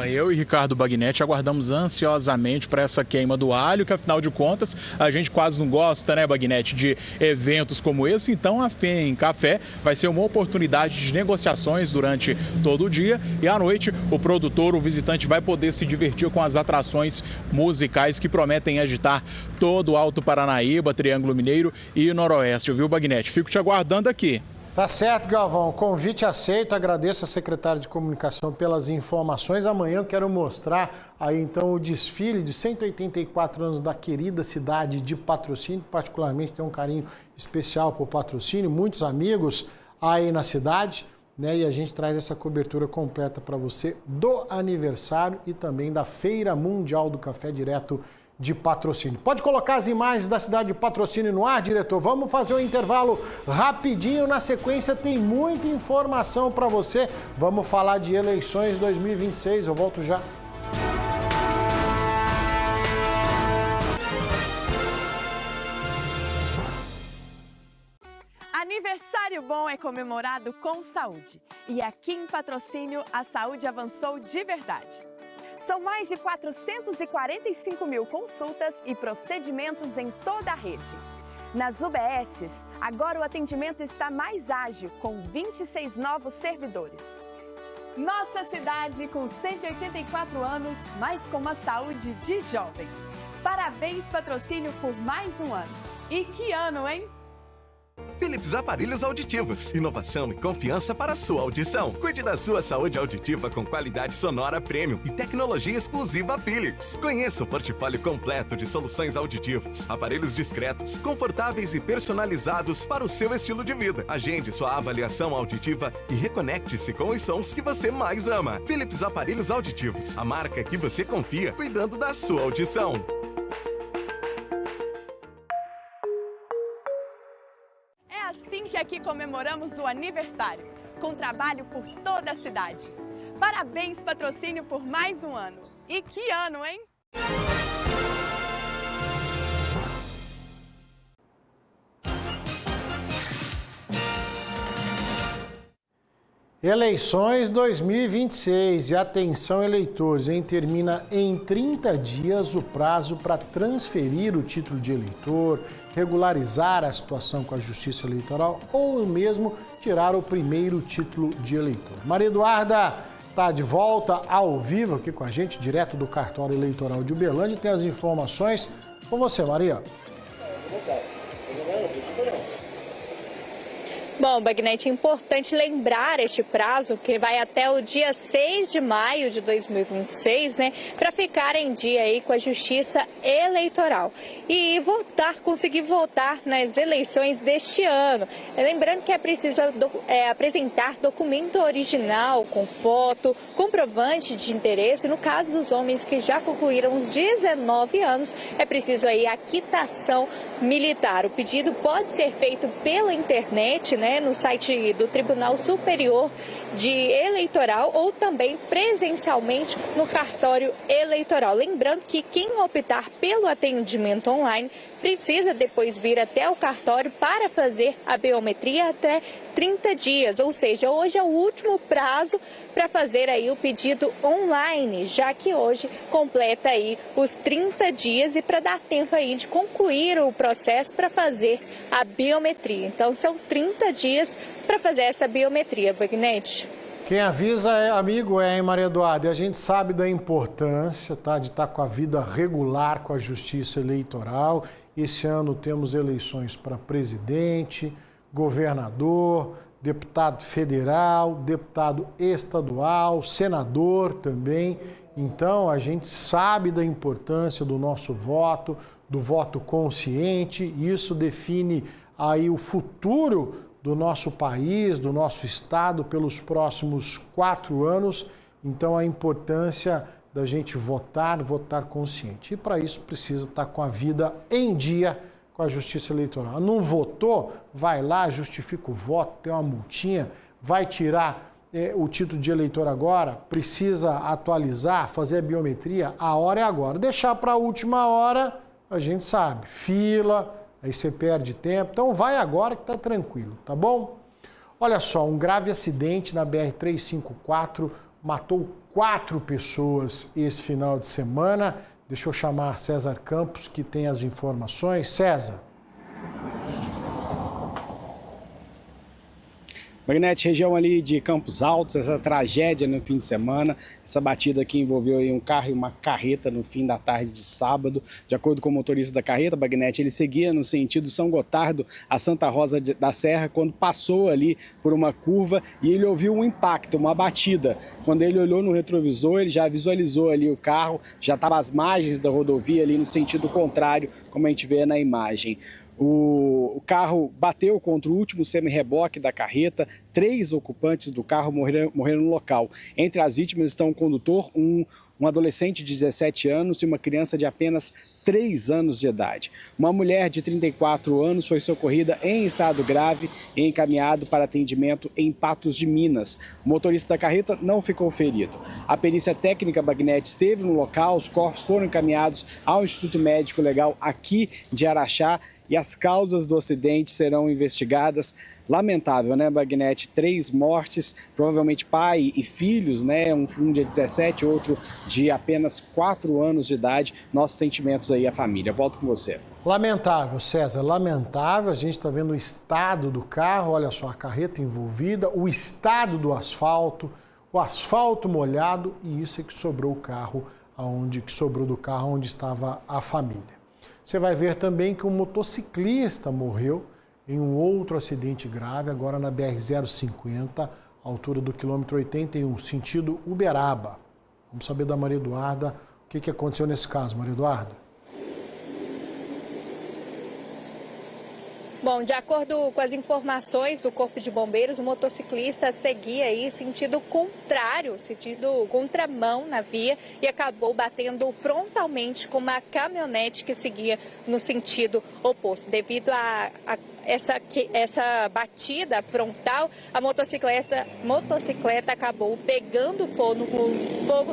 Eu e Ricardo Bagnetti aguardamos ansiosamente para essa queima do alho, que afinal de contas a gente quase não gosta, né, Bagnetti, de eventos como esse. Então a FEM Café vai ser uma oportunidade de negociações durante todo o dia e à noite o produtor, o visitante vai poder se divertir com as atrações musicais que prometem agitar todo o Alto Paranaíba, Triângulo Mineiro e Noroeste, viu, Bagnetti? Fico te aguardando aqui. Tá certo, Galvão. Convite aceito. Agradeço a secretária de Comunicação pelas informações. Amanhã eu quero mostrar aí então o desfile de 184 anos da querida cidade de Patrocínio. Particularmente tenho um carinho especial por Patrocínio, muitos amigos aí na cidade, né? E a gente traz essa cobertura completa para você do aniversário e também da Feira Mundial do Café direto de Patrocínio. Pode colocar as imagens da cidade de Patrocínio no ar, diretor? Vamos fazer um intervalo rapidinho. Na sequência tem muita informação para você. Vamos falar de eleições 2026. Eu volto já. Aniversário bom é comemorado com saúde. E aqui em Patrocínio, a saúde avançou de verdade. São mais de 445 mil consultas e procedimentos em toda a rede. Nas UBSs, agora o atendimento está mais ágil, com 26 novos servidores. Nossa cidade com 184 anos, mas com uma saúde de jovem. Parabéns, Patrocínio, por mais um ano. E que ano, hein? Philips Aparelhos Auditivos. Inovação e confiança para a sua audição. Cuide da sua saúde auditiva com qualidade sonora premium e tecnologia exclusiva Philips. Conheça o portfólio completo de soluções auditivas. Aparelhos discretos, confortáveis e personalizados para o seu estilo de vida. Agende sua avaliação auditiva e reconecte-se com os sons que você mais ama. Philips Aparelhos Auditivos. A marca que você confia, cuidando da sua audição. Assim que aqui comemoramos o aniversário, com trabalho por toda a cidade. Parabéns, Patrocínio, por mais um ano. E que ano, hein? Eleições 2026 e atenção eleitores, hein? Termina em 30 dias o prazo para transferir o título de eleitor, regularizar a situação com a Justiça Eleitoral ou mesmo tirar o primeiro título de eleitor. Maria Eduarda está de volta ao vivo aqui com a gente, direto do cartório eleitoral de Uberlândia. Tem as informações com você, Maria. Bom, Bagnetti, é importante lembrar este prazo, que vai até o dia 6 de maio de 2026, né, para ficar em dia aí com a Justiça Eleitoral e conseguir votar nas eleições deste ano. Lembrando que é preciso apresentar documento original com foto, comprovante de interesse. No caso dos homens que já concluíram os 19 anos, é preciso aí a quitação militar. O pedido pode ser feito pela internet, né, no site do Tribunal Superior de eleitoral ou também presencialmente no cartório eleitoral. Lembrando que quem optar pelo atendimento online precisa depois vir até o cartório para fazer a biometria até 30 dias, ou seja, hoje é o último prazo para fazer aí o pedido online, já que hoje completa aí os 30 dias e para dar tempo aí de concluir o processo para fazer a biometria. Então são 30 dias para fazer essa biometria, Bagnete. Quem avisa é amigo, hein, Maria Eduarda? E a gente sabe da importância, tá, de estar com a vida regular com a Justiça Eleitoral. Esse ano temos eleições para presidente, governador, deputado federal, deputado estadual, senador também. Então, a gente sabe da importância do nosso voto, do voto consciente. Isso define aí o futuro do nosso país, do nosso estado, pelos próximos 4 anos. Então, a importância da gente votar consciente. E para isso precisa estar com a vida em dia com a Justiça Eleitoral. Não votou? Vai lá, justifica o voto, tem uma multinha, vai tirar o título de eleitor agora, precisa atualizar, fazer a biometria, a hora é agora. Deixar para a última hora, a gente sabe, fila, aí você perde tempo. Então vai agora que tá tranquilo, tá bom? Olha só, um grave acidente na BR-354 matou 4 pessoas esse final de semana. Deixa eu chamar César Campos, que tem as informações. César. Bagnete, região ali de Campos Altos, essa tragédia no fim de semana, essa batida aqui envolveu aí um carro e uma carreta no fim da tarde de sábado. De acordo com o motorista da carreta, Bagnete, ele seguia no sentido São Gotardo a Santa Rosa da Serra quando passou ali por uma curva e ele ouviu um impacto, uma batida. Quando ele olhou no retrovisor, ele já visualizou ali o carro, já estava às margens da rodovia ali no sentido contrário, como a gente vê na imagem. O carro bateu contra o último semi-reboque da carreta, 3 ocupantes do carro morreram no local. Entre as vítimas estão um condutor, um adolescente de 17 anos e uma criança de apenas 3 anos de idade. Uma mulher de 34 anos foi socorrida em estado grave e encaminhado para atendimento em Patos de Minas. O motorista da carreta não ficou ferido. A perícia técnica Bagnete esteve no local, os corpos foram encaminhados ao Instituto Médico Legal aqui de Araxá e as causas do acidente serão investigadas. Lamentável, né, Bagnete? 3 mortes, provavelmente pai e filhos, né? Um de 17, outro de apenas 4 anos de idade. Nossos sentimentos aí à família. Volto com você. Lamentável, César, lamentável. A gente está vendo o estado do carro, olha só, a carreta envolvida, o estado do asfalto, o asfalto molhado, e isso é que sobrou o carro, que sobrou do carro onde estava a família. Você vai ver também que um motociclista morreu em um outro acidente grave, agora na BR-050, altura do quilômetro 81, sentido Uberaba. Vamos saber da Maria Eduarda o que aconteceu nesse caso, Maria Eduarda. Bom, de acordo com as informações do Corpo de Bombeiros, o motociclista seguia aí sentido contrário, sentido contramão na via e acabou batendo frontalmente com uma caminhonete que seguia no sentido oposto. Devido a essa batida frontal, a motocicleta acabou pegando fogo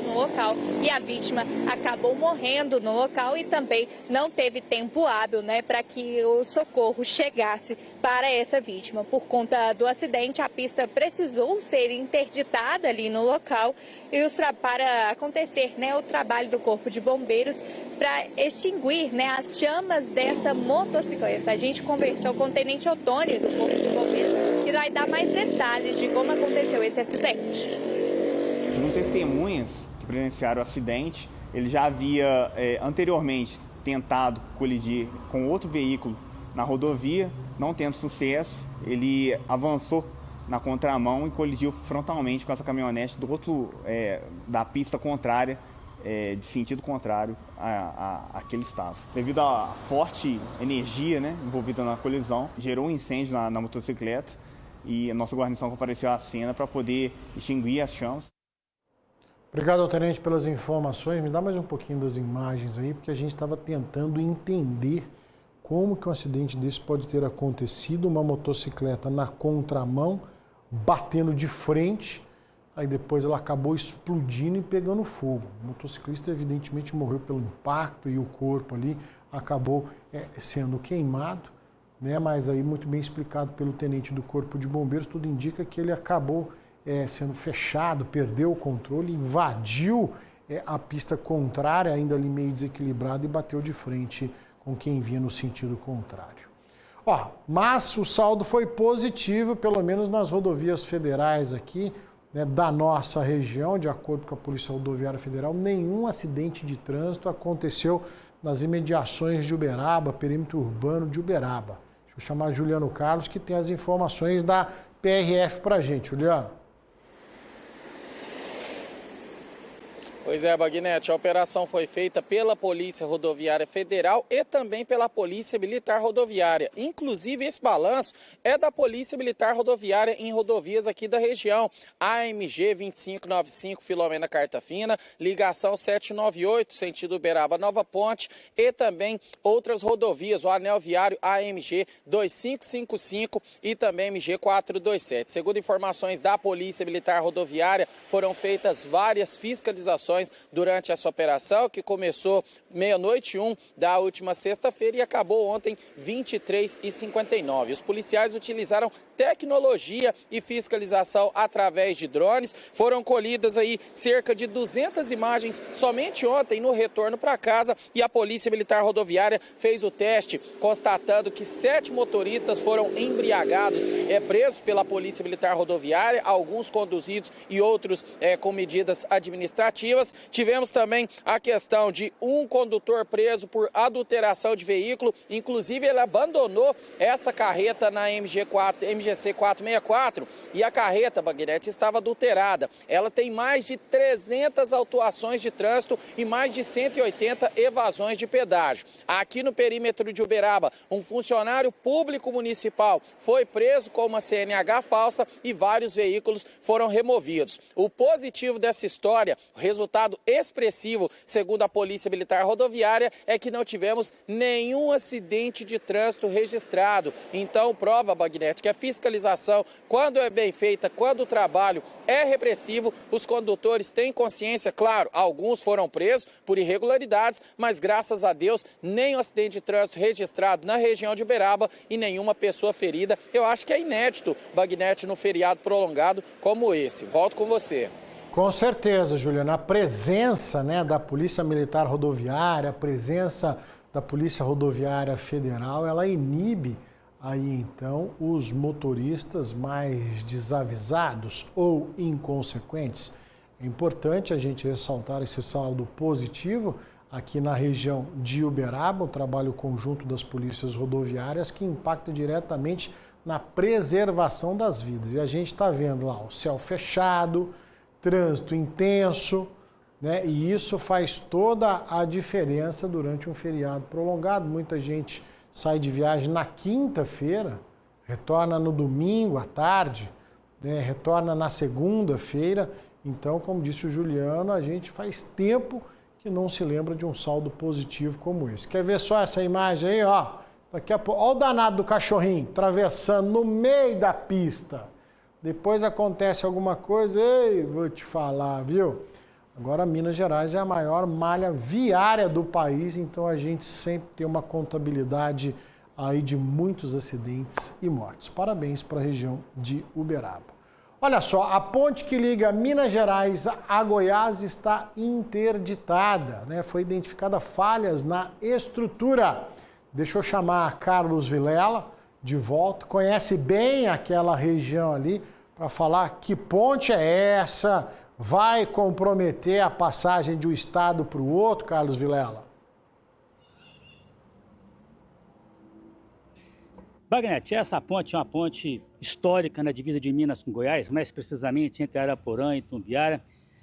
no local e a vítima acabou morrendo no local e também não teve tempo hábil, né, para que o socorro chegasse para essa vítima. Por conta do acidente, a pista precisou ser interditada ali no local e para acontecer, né, o trabalho do Corpo de Bombeiros para extinguir, né, as chamas dessa motocicleta. A gente conversou com o Tenente Otônio do Corpo de Bombeiros que vai dar mais detalhes de como aconteceu esse acidente. Segundo testemunhas que presenciaram o acidente, ele já havia anteriormente tentado colidir com outro veículo na rodovia, não tendo sucesso, ele avançou na contramão e colidiu frontalmente com essa caminhonete do outro, da pista contrária, de sentido contrário a que ele estava. Devido à forte energia, né, envolvida na colisão, gerou um incêndio na motocicleta e a nossa guarnição compareceu à cena para poder extinguir as chamas. Obrigado, Tenente, pelas informações. Me dá mais um pouquinho das imagens aí, porque a gente estava tentando entender como que um acidente desse pode ter acontecido, uma motocicleta na contramão, batendo de frente aí depois ela acabou explodindo e pegando fogo. O motociclista evidentemente morreu pelo impacto e o corpo ali acabou sendo queimado, né? Mas aí muito bem explicado pelo tenente do Corpo de Bombeiros, tudo indica que ele acabou sendo fechado, perdeu o controle, invadiu a pista contrária, ainda ali meio desequilibrado, e bateu de frente com quem vinha no sentido contrário. Mas o saldo foi positivo, pelo menos nas rodovias federais aqui, né, da nossa região. De acordo com a Polícia Rodoviária Federal, nenhum acidente de trânsito aconteceu nas imediações de Uberaba, perímetro urbano de Uberaba. Deixa eu chamar Juliano Carlos, que tem as informações da PRF pra gente. Juliano. Pois é, Bagnete, a operação foi feita pela Polícia Rodoviária Federal e também pela Polícia Militar Rodoviária. Inclusive, esse balanço é da Polícia Militar Rodoviária em rodovias aqui da região. AMG 2595 Filomena Carta Fina, ligação 798, sentido Uberaba Nova Ponte, e também outras rodovias, o anel viário AMG 2555 e também MG 427. Segundo informações da Polícia Militar Rodoviária, foram feitas várias fiscalizações durante essa operação, que começou 00:01 da última sexta-feira e acabou ontem 23h59. Os policiais utilizaram tecnologia e fiscalização através de drones. Foram colhidas aí cerca de 200 imagens somente ontem no retorno para casa, e a Polícia Militar Rodoviária fez o teste, constatando que 7 motoristas foram embriagados, presos pela Polícia Militar Rodoviária, alguns conduzidos e outros com medidas administrativas. Tivemos também a questão de um condutor preso por adulteração de veículo, inclusive ele abandonou essa carreta na MGC 464 e a carreta, Bagnete, estava adulterada. Ela tem mais de 300 autuações de trânsito e mais de 180 evasões de pedágio. Aqui no perímetro de Uberaba, um funcionário público municipal foi preso com uma CNH falsa e vários veículos foram removidos. O positivo dessa história, o resultado expressivo, segundo a Polícia Militar Rodoviária, é que não tivemos nenhum acidente de trânsito registrado. Então, prova, Bagnete, que a fiscalização, quando é bem feita, quando o trabalho é repressivo, os condutores têm consciência. Claro, alguns foram presos por irregularidades, mas graças a Deus, nenhum acidente de trânsito registrado na região de Uberaba e nenhuma pessoa ferida. Eu acho que é inédito, Bagnete, no feriado prolongado como esse. Volto com você. Com certeza, Juliana. A presença, né, da Polícia Militar Rodoviária, a presença da Polícia Rodoviária Federal, ela inibe aí então os motoristas mais desavisados ou inconsequentes. É importante a gente ressaltar esse saldo positivo aqui na região de Uberaba, um trabalho conjunto das polícias rodoviárias que impacta diretamente na preservação das vidas. E a gente está vendo lá o céu fechado, trânsito intenso, né? E isso faz toda a diferença durante um feriado prolongado. Muita gente sai de viagem na quinta-feira, retorna no domingo à tarde, né? Retorna na segunda-feira. Então, como disse o Juliano, a gente faz tempo que não se lembra de um saldo positivo como esse. Quer ver só essa imagem aí, ó? Daqui a pouco, ó o danado do cachorrinho atravessando no meio da pista. Depois acontece alguma coisa, ei, vou te falar, viu? Agora, Minas Gerais é a maior malha viária do país, então a gente sempre tem uma contabilidade aí de muitos acidentes e mortes. Parabéns para a região de Uberaba. Olha só, a ponte que liga Minas Gerais a Goiás está interditada, né? Foi identificada falhas na estrutura. Deixa eu chamar Carlos Vilela de volta, conhece bem aquela região ali, para falar que ponte é essa, vai comprometer a passagem de um estado para o outro, Carlos Vilela? Bagnete, essa ponte é uma ponte histórica na divisa de Minas com Goiás, mais precisamente entre Araporã e Itumbiara.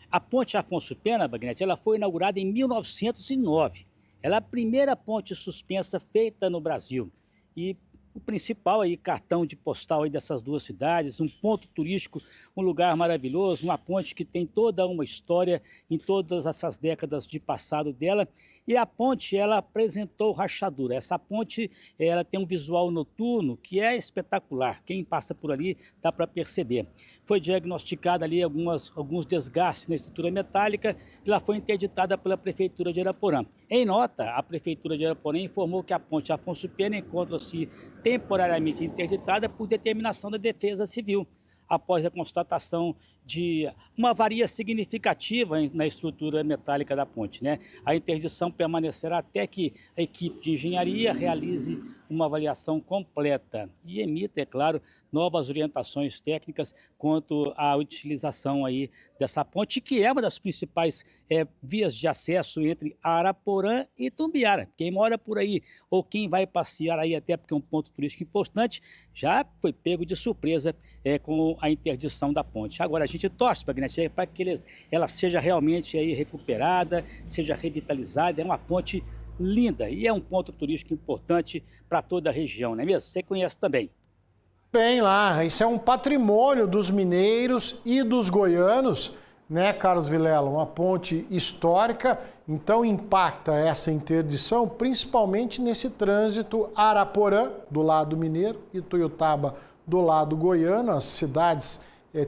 A ponte Afonso Pena, Bagnete, ela foi inaugurada em 1909. Ela é a primeira ponte suspensa feita no Brasil. E o principal aí cartão de postal aí dessas duas cidades, um ponto turístico, um lugar maravilhoso, uma ponte que tem toda uma história em todas essas décadas de passado dela. E a ponte, ela apresentou rachadura. Essa ponte, ela tem um visual noturno que é espetacular. Quem passa por ali dá para perceber. Foi diagnosticada ali alguns desgastes na estrutura metálica e ela foi interditada pela Prefeitura de Araporã. Em nota, a Prefeitura de Araporã informou que a ponte Afonso Pena encontra-se temporariamente interditada por determinação da Defesa Civil, após a constatação de uma avaria significativa na estrutura metálica da ponte, né? A interdição permanecerá até que a equipe de engenharia realize uma avaliação completa e emita, é claro, novas orientações técnicas quanto à utilização aí dessa ponte, que é uma das principais vias de acesso entre Araporã e Itumbiara. Quem mora por aí ou quem vai passear aí, até porque é um ponto turístico importante, já foi pego de surpresa com a interdição da ponte. Agora a gente torce para que ela seja realmente aí recuperada, seja revitalizada. É uma ponte linda e é um ponto turístico importante para toda a região, não é mesmo? Você conhece também. Bem lá, isso é um patrimônio dos mineiros e dos goianos, né, Carlos Vilela? Uma ponte histórica, então impacta essa interdição principalmente nesse trânsito Araporã, do lado mineiro, e Ituiutaba, do lado goiano. As cidades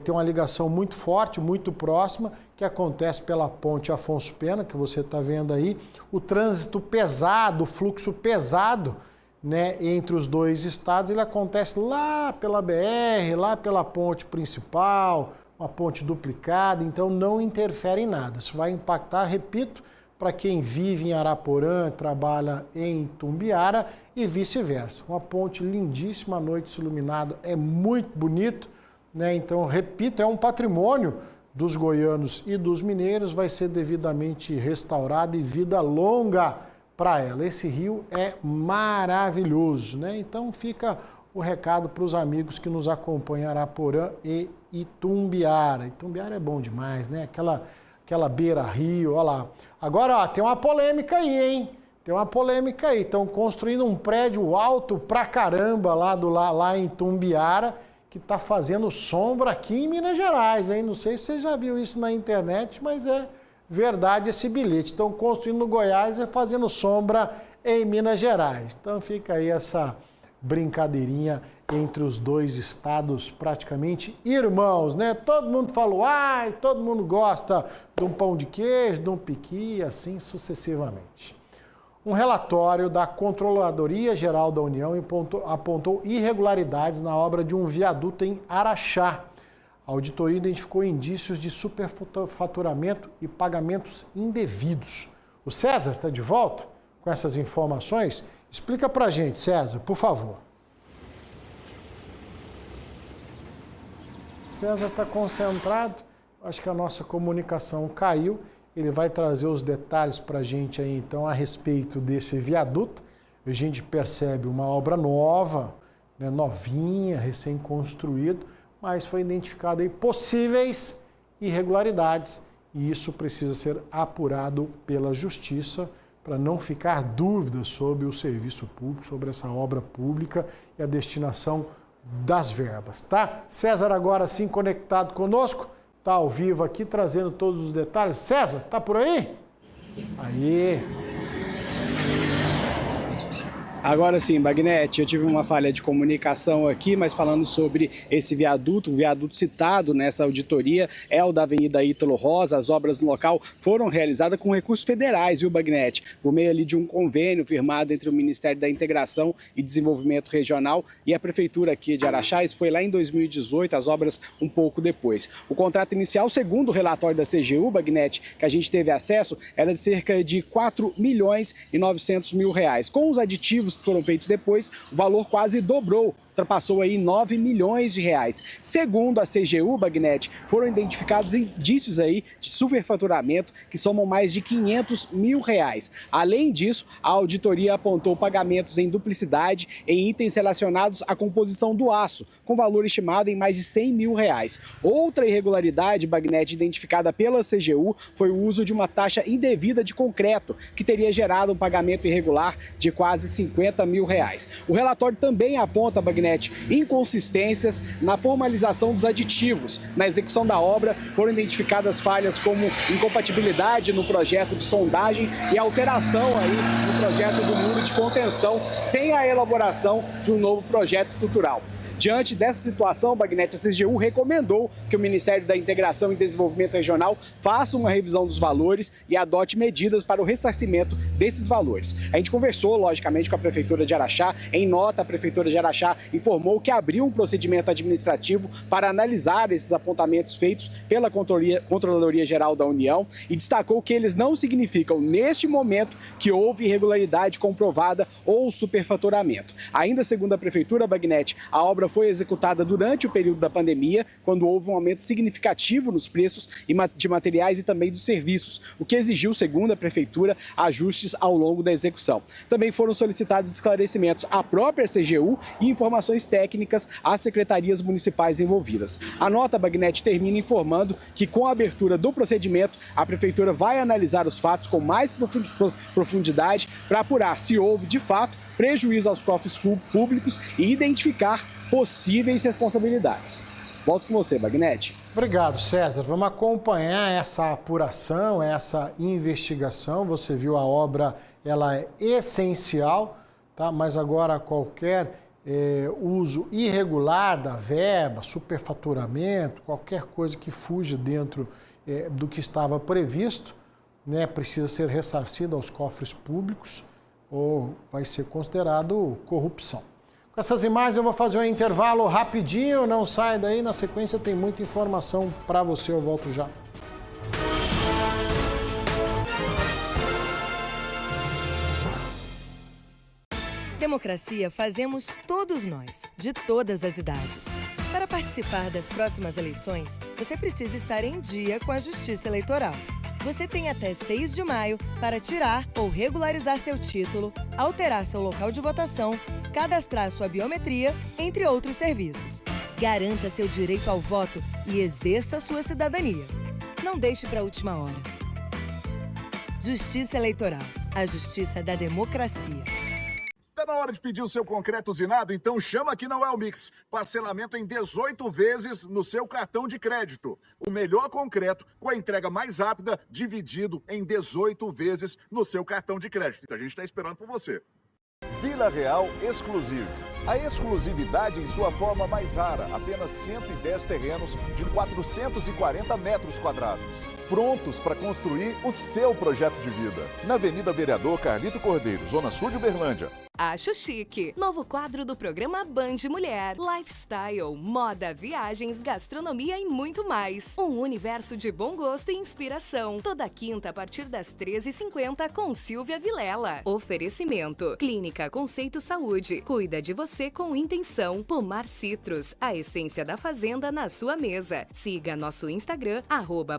têm uma ligação muito forte, muito próxima, que acontece pela ponte Afonso Pena, que você está vendo aí. O trânsito pesado, o fluxo pesado, né, entre os dois estados, ele acontece lá pela BR, lá pela ponte principal, uma ponte duplicada, então não interfere em nada. Isso vai impactar, repito, para quem vive em Araporã, trabalha em Itumbiara e vice-versa. Uma ponte lindíssima, à noite iluminada, é muito bonito, né? Então, repito, é um patrimônio dos goianos e dos mineiros, vai ser devidamente restaurado e vida longa para ela. Esse rio é maravilhoso, né? Então fica o recado para os amigos que nos acompanham, Araporã e Itumbiara. Itumbiara é bom demais, né? Aquela beira-rio, olha lá. Agora, ó, tem uma polêmica aí, hein? Tem uma polêmica aí. Estão construindo um prédio alto pra caramba lá em Itumbiara, que está fazendo sombra aqui em Minas Gerais, hein? Não sei se você já viu isso na internet, mas é verdade esse bilhete. Estão construindo no Goiás e fazendo sombra em Minas Gerais. Então fica aí essa brincadeirinha entre os dois estados praticamente irmãos, né? Todo mundo falou, ai, todo mundo gosta de um pão de queijo, de um piqui, assim sucessivamente. Um relatório da Controladoria Geral da União apontou irregularidades na obra de um viaduto em Araxá. A auditoria identificou indícios de superfaturamento e pagamentos indevidos. O César está de volta com essas informações? Explica para a gente, César, por favor. César está concentrado, acho que a nossa comunicação caiu. Ele vai trazer os detalhes para a gente aí, então, a respeito desse viaduto. A gente percebe uma obra nova, né, novinha, recém-construído, mas foi identificado aí possíveis irregularidades e isso precisa ser apurado pela Justiça para não ficar dúvidas sobre o serviço público, sobre essa obra pública e a destinação das verbas, tá? César agora sim conectado conosco. Está ao vivo aqui, trazendo todos os detalhes. César, tá por aí? Aí. Agora sim, Bagnete, eu tive uma falha de comunicação aqui, mas falando sobre esse viaduto, o viaduto citado nessa auditoria é o da Avenida Ítalo Rosa. As obras no local foram realizadas com recursos federais, viu, Bagnete? Por meio ali de um convênio firmado entre o Ministério da Integração e Desenvolvimento Regional e a Prefeitura aqui de Araxá. Isso foi lá em 2018, as obras um pouco depois. O contrato inicial, segundo o relatório da CGU, Bagnete, que a gente teve acesso, era de cerca de R$4.900.000. Com os aditivos que foram feitos depois, o valor quase dobrou, ultrapassou aí 9 milhões de reais. Segundo a CGU, Bagnetti, foram identificados indícios aí de superfaturamento que somam mais de 500 mil reais. Além disso, a auditoria apontou pagamentos em duplicidade em itens relacionados à composição do aço, com valor estimado em mais de 100 mil reais. Outra irregularidade, Bagnetti, identificada pela CGU foi o uso de uma taxa indevida de concreto, que teria gerado um pagamento irregular de quase 50 mil reais. O relatório também aponta, Bagnetti, inconsistências na formalização dos aditivos. Na execução da obra, foram identificadas falhas como incompatibilidade no projeto de sondagem e alteração aí no projeto do muro de contenção, sem a elaboração de um novo projeto estrutural. Diante dessa situação, Bagnetti, a CGU recomendou que o Ministério da Integração e Desenvolvimento Regional faça uma revisão dos valores e adote medidas para o ressarcimento desses valores. A gente conversou, logicamente, com a Prefeitura de Araxá. Em nota, a Prefeitura de Araxá informou que abriu um procedimento administrativo para analisar esses apontamentos feitos pela Controladoria Geral da União e destacou que eles não significam, neste momento, que houve irregularidade comprovada ou superfaturamento. Ainda segundo a Prefeitura, Bagnetti, a obra foi executada durante o período da pandemia, quando houve um aumento significativo nos preços de materiais e também dos serviços, o que exigiu, segundo a Prefeitura, ajustes ao longo da execução. Também foram solicitados esclarecimentos à própria CGU e informações técnicas às secretarias municipais envolvidas. A nota, Bagnetti, termina informando que, com a abertura do procedimento, a Prefeitura vai analisar os fatos com mais profundidade para apurar se houve, de fato, prejuízo aos cofres públicos e identificar possíveis responsabilidades. Volto com você, Bagnetti. Obrigado, César. Vamos acompanhar essa apuração, essa investigação. Você viu a obra, ela é essencial, tá? Mas agora qualquer uso irregular da verba, superfaturamento, qualquer coisa que fuja dentro do que estava previsto, né, precisa ser ressarcido aos cofres públicos ou vai ser considerado corrupção. Com essas imagens eu vou fazer um intervalo rapidinho, não sai daí, na sequência tem muita informação para você, eu volto já. Democracia fazemos todos nós, de todas as idades. Para participar das próximas eleições, você precisa estar em dia com a Justiça Eleitoral. Você tem até 6 de maio para tirar ou regularizar seu título, alterar seu local de votação, cadastrar sua biometria, entre outros serviços. Garanta seu direito ao voto e exerça sua cidadania. Não deixe para a última hora. Justiça Eleitoral, a justiça da democracia. Está na hora de pedir o seu concreto usinado? Então chama aqui na Wellmix. Parcelamento em 18 vezes no seu cartão de crédito. O melhor concreto com a entrega mais rápida, dividido em 18 vezes no seu cartão de crédito. Então a gente está esperando por você. Vila Real Exclusivo. A exclusividade em sua forma mais rara. Apenas 110 terrenos de 440 metros quadrados. Prontos para construir o seu projeto de vida. Na Avenida Vereador Carlito Cordeiro, Zona Sul de Uberlândia. Acho chique. Novo quadro do programa Band Mulher. Lifestyle, moda, viagens, gastronomia e muito mais. Um universo de bom gosto e inspiração. Toda quinta a partir das 13h50 com Silvia Vilela. Oferecimento. Clínica Conceito Saúde. Cuida de você com intenção. Pomar Citrus. A essência da fazenda na sua mesa. Siga nosso Instagram,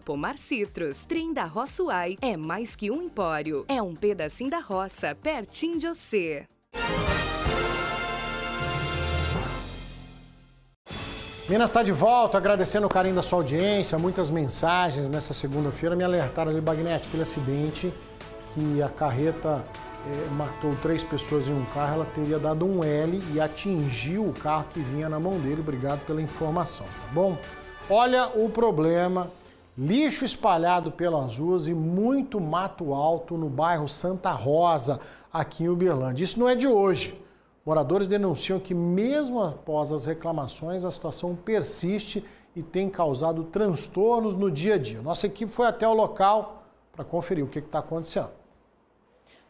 @PomarCitrus. Trem da Roçuai. É mais que um empório. É um pedacinho da roça, pertinho de você. Minas está de volta, agradecendo o carinho da sua audiência, muitas mensagens nessa segunda-feira. Me alertaram ali, Bagnetti, aquele acidente que a carreta matou 3 pessoas em um carro, ela teria dado um L e atingiu o carro que vinha na mão dele. Obrigado pela informação, tá bom? Olha o problema, lixo espalhado pelas ruas e muito mato alto no bairro Santa Rosa, aqui em Uberlândia. Isso não é de hoje. Moradores denunciam que mesmo após as reclamações, a situação persiste e tem causado transtornos no dia a dia. Nossa equipe foi até o local para conferir o que está acontecendo.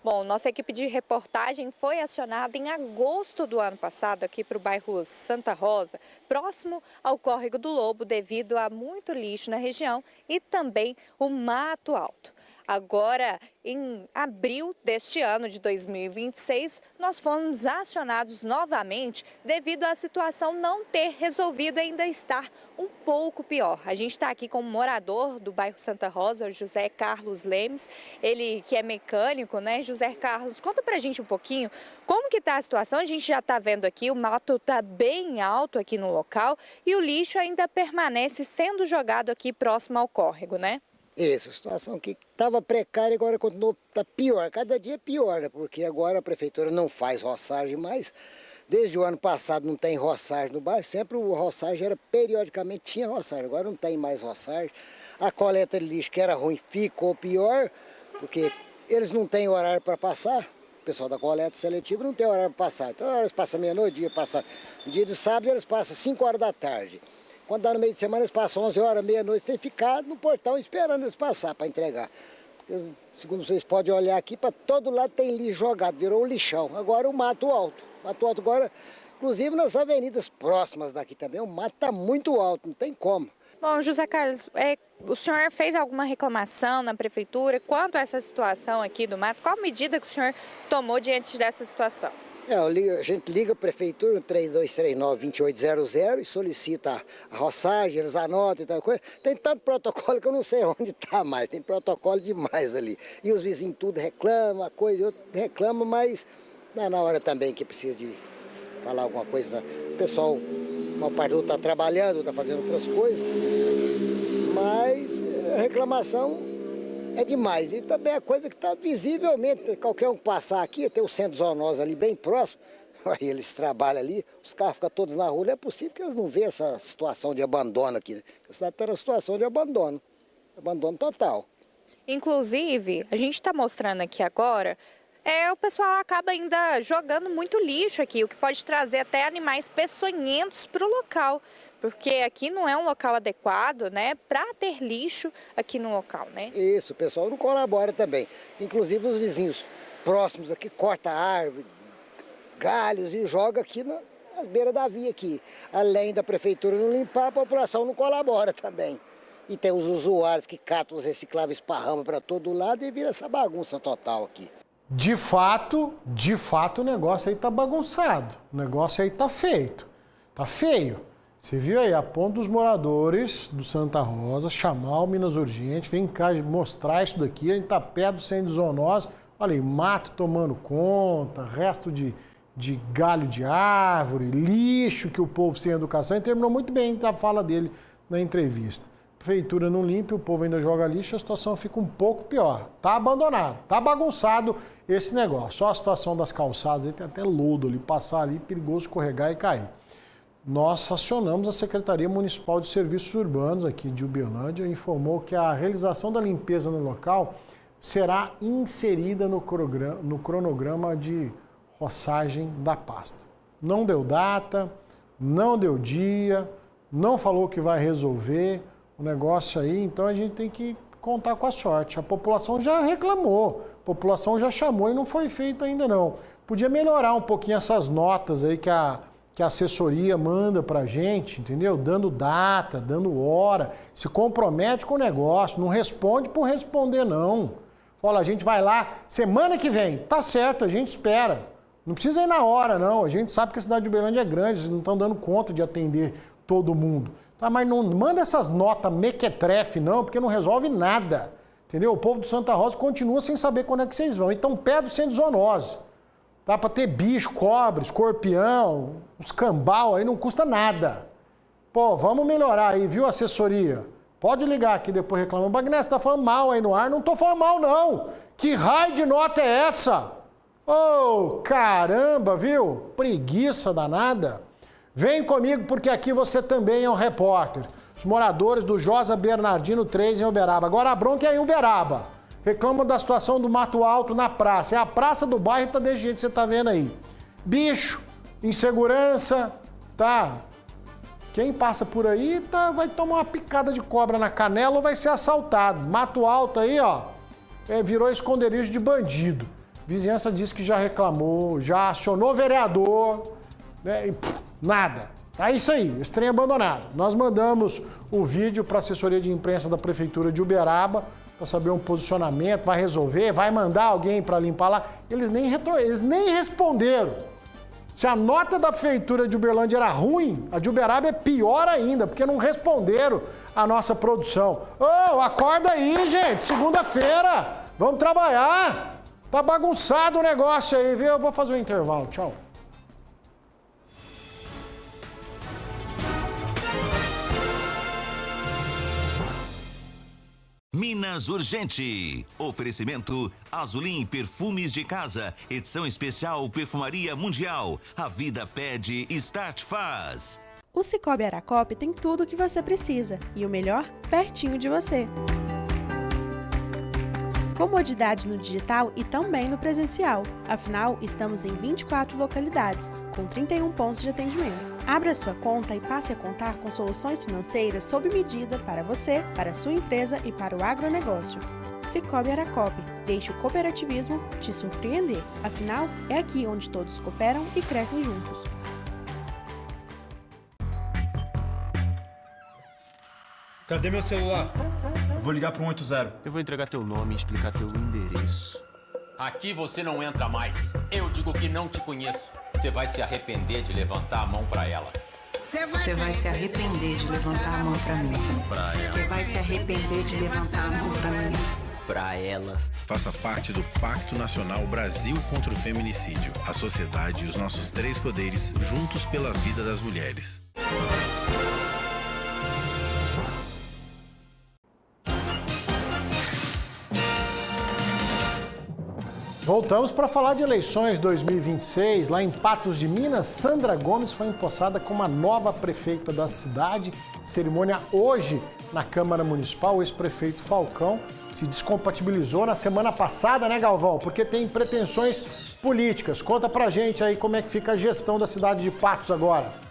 Bom, nossa equipe de reportagem foi acionada em agosto do ano passado aqui para o bairro Santa Rosa, próximo ao Córrego do Lobo, devido a muito lixo na região e também o mato alto. Agora, em abril deste ano de 2026, nós fomos acionados novamente devido à situação não ter resolvido e ainda estar um pouco pior. A gente está aqui com um morador do bairro Santa Rosa, o José Carlos Lemes, ele que é mecânico, né? José Carlos, conta pra gente um pouquinho como que está a situação. A gente já está vendo aqui, o mato está bem alto aqui no local e o lixo ainda permanece sendo jogado aqui próximo ao córrego, né? Isso, a situação que estava precária agora continuou, está pior, cada dia pior, né? Porque agora a prefeitura não faz roçagem mais. Desde o ano passado não tem roçagem no bairro, sempre o roçagem era periodicamente, tinha roçagem, agora não tem mais roçagem. A coleta de lixo que era ruim ficou pior, porque eles não têm horário para passar, o pessoal da coleta seletiva não tem horário para passar. Então eles passam meia-noite, dia passam, no dia de sábado eles passam 5 horas da tarde. Quando dá no meio de semana, eles passam 11 horas, meia-noite, sem ficar no portão esperando eles passar para entregar. Porque, segundo vocês podem olhar aqui, para todo lado tem lixo jogado, virou um lixão. Agora o mato alto. O mato alto agora, inclusive nas avenidas próximas daqui também, o mato está muito alto, não tem como. Bom, José Carlos, o senhor fez alguma reclamação na prefeitura quanto a essa situação aqui do mato? Qual medida que o senhor tomou diante dessa situação? A gente liga a prefeitura no 3239-2800 e solicita a roçagem, eles anotam e tal coisa. Tem tanto protocolo que eu não sei onde está mais, tem protocolo demais ali. E os vizinhos tudo reclamam, a coisa e outra reclama, mas na hora também que precisa de falar alguma coisa, o pessoal, uma parte do outro está trabalhando, está fazendo outras coisas, mas a reclamação é demais. E também a coisa que está visivelmente, qualquer um que passar aqui, tem o centro zoonose ali bem próximo, aí eles trabalham ali, os carros ficam todos na rua, não é possível que eles não vejam essa situação de abandono aqui. A cidade está na situação de abandono total. Inclusive, a gente está mostrando aqui agora, o pessoal acaba ainda jogando muito lixo aqui, o que pode trazer até animais peçonhentos para o local. Porque aqui não é um local adequado, né, para ter lixo aqui no local, né? Isso, o pessoal não colabora também. Inclusive os vizinhos próximos aqui cortam árvore, galhos e joga aqui na beira da via aqui. Além da prefeitura não limpar, a população não colabora também. E tem os usuários que catam os recicláveis esparramam para todo lado e vira essa bagunça total aqui. De fato, o negócio aí tá bagunçado. O negócio aí tá feito. Tá feio. Você viu aí, a ponto dos moradores do Santa Rosa chamar o Minas Urgente, vem cá mostrar isso daqui, a gente tá perto do centro de zoonose, olha aí, mato tomando conta, resto de galho de árvore, lixo que o povo sem educação, e terminou muito bem a fala dele na entrevista. A prefeitura não limpa, o povo ainda joga lixo, a situação fica um pouco pior. Tá abandonado, tá bagunçado esse negócio. Só a situação das calçadas, aí tem até lodo ali, passar ali, perigoso escorregar e cair. Nós acionamos a Secretaria Municipal de Serviços Urbanos aqui de Uberlândia e informou que a realização da limpeza no local será inserida no cronograma de roçagem da pasta. Não deu data, não deu dia, não falou que vai resolver o negócio aí, então a gente tem que contar com a sorte. A população já reclamou, a população já chamou e não foi feito ainda não. Podia melhorar um pouquinho essas notas aí que a assessoria manda pra gente, entendeu? Dando data, dando hora, se compromete com o negócio, não responde por responder não. Fala, a gente vai lá semana que vem, tá certo, a gente espera. Não precisa ir na hora não, a gente sabe que a cidade de Uberlândia é grande, vocês não estão dando conta de atender todo mundo. Tá, mas não manda essas notas mequetrefe não, porque não resolve nada, entendeu? O povo do Santa Rosa continua sem saber quando é que vocês vão, então pé do centro de zoonose. Dá para ter bicho, cobra, escorpião, os cambal aí não custa nada. Pô, vamos melhorar aí, viu, assessoria? Pode ligar aqui depois reclamando. Bagné, você tá falando mal aí no ar? Não tô falando mal, não. Que raio de nota é essa? Ô, caramba, viu? Preguiça danada. Vem comigo porque aqui você também é um repórter. Os moradores do Josa Bernardino 3 em Uberaba. Agora a bronca é em Uberaba. Reclamam da situação do mato alto na praça. É a praça do bairro, tá desse jeito que você tá vendo aí. Bicho, insegurança, tá? Quem passa por aí vai tomar uma picada de cobra na canela ou vai ser assaltado. Mato alto aí, ó, virou esconderijo de bandido. Vizinhança disse que já reclamou, já acionou o vereador, né? E nada. É isso aí, esse trem abandonado. Nós mandamos o vídeo para a assessoria de imprensa da Prefeitura de Uberaba, para saber um posicionamento, vai resolver, vai mandar alguém para limpar lá. Eles nem responderam. Se a nota da prefeitura de Uberlândia era ruim, a de Uberaba é pior ainda, porque não responderam a nossa produção. Ô, acorda aí, gente, segunda-feira, vamos trabalhar. Tá bagunçado o negócio aí, viu? Eu vou fazer um intervalo, tchau. Minas Urgente. Oferecimento Azulim Perfumes de Casa. Edição especial Perfumaria Mundial. A vida pede, Start faz. O Cicobi Aracop tem tudo o que você precisa e o melhor, pertinho de você. Comodidade no digital e também no presencial. Afinal, estamos em 24 localidades, com 31 pontos de atendimento. Abra sua conta e passe a contar com soluções financeiras sob medida para você, para a sua empresa e para o agronegócio. Cicobi Aracop. Deixe o cooperativismo te surpreender. Afinal, é aqui onde todos cooperam e crescem juntos. Cadê meu celular? Eu vou ligar pro 180. Eu vou entregar teu nome e explicar teu endereço. Aqui você não entra mais. Eu digo que não te conheço. Você vai se arrepender de levantar a mão pra ela. Você vai se arrepender de levantar a mão pra mim. Você vai se arrepender de levantar a mão pra mim. Pra ela. Faça parte do Pacto Nacional Brasil contra o Feminicídio. A sociedade e os nossos 3 poderes juntos pela vida das mulheres. Voltamos para falar de eleições 2026. Lá em Patos de Minas, Sandra Gomes foi empossada como a nova prefeita da cidade. Cerimônia hoje na Câmara Municipal. O ex-prefeito Falcão se descompatibilizou na semana passada, né, Galvão? Porque tem pretensões políticas. Conta pra gente aí como é que fica a gestão da cidade de Patos agora.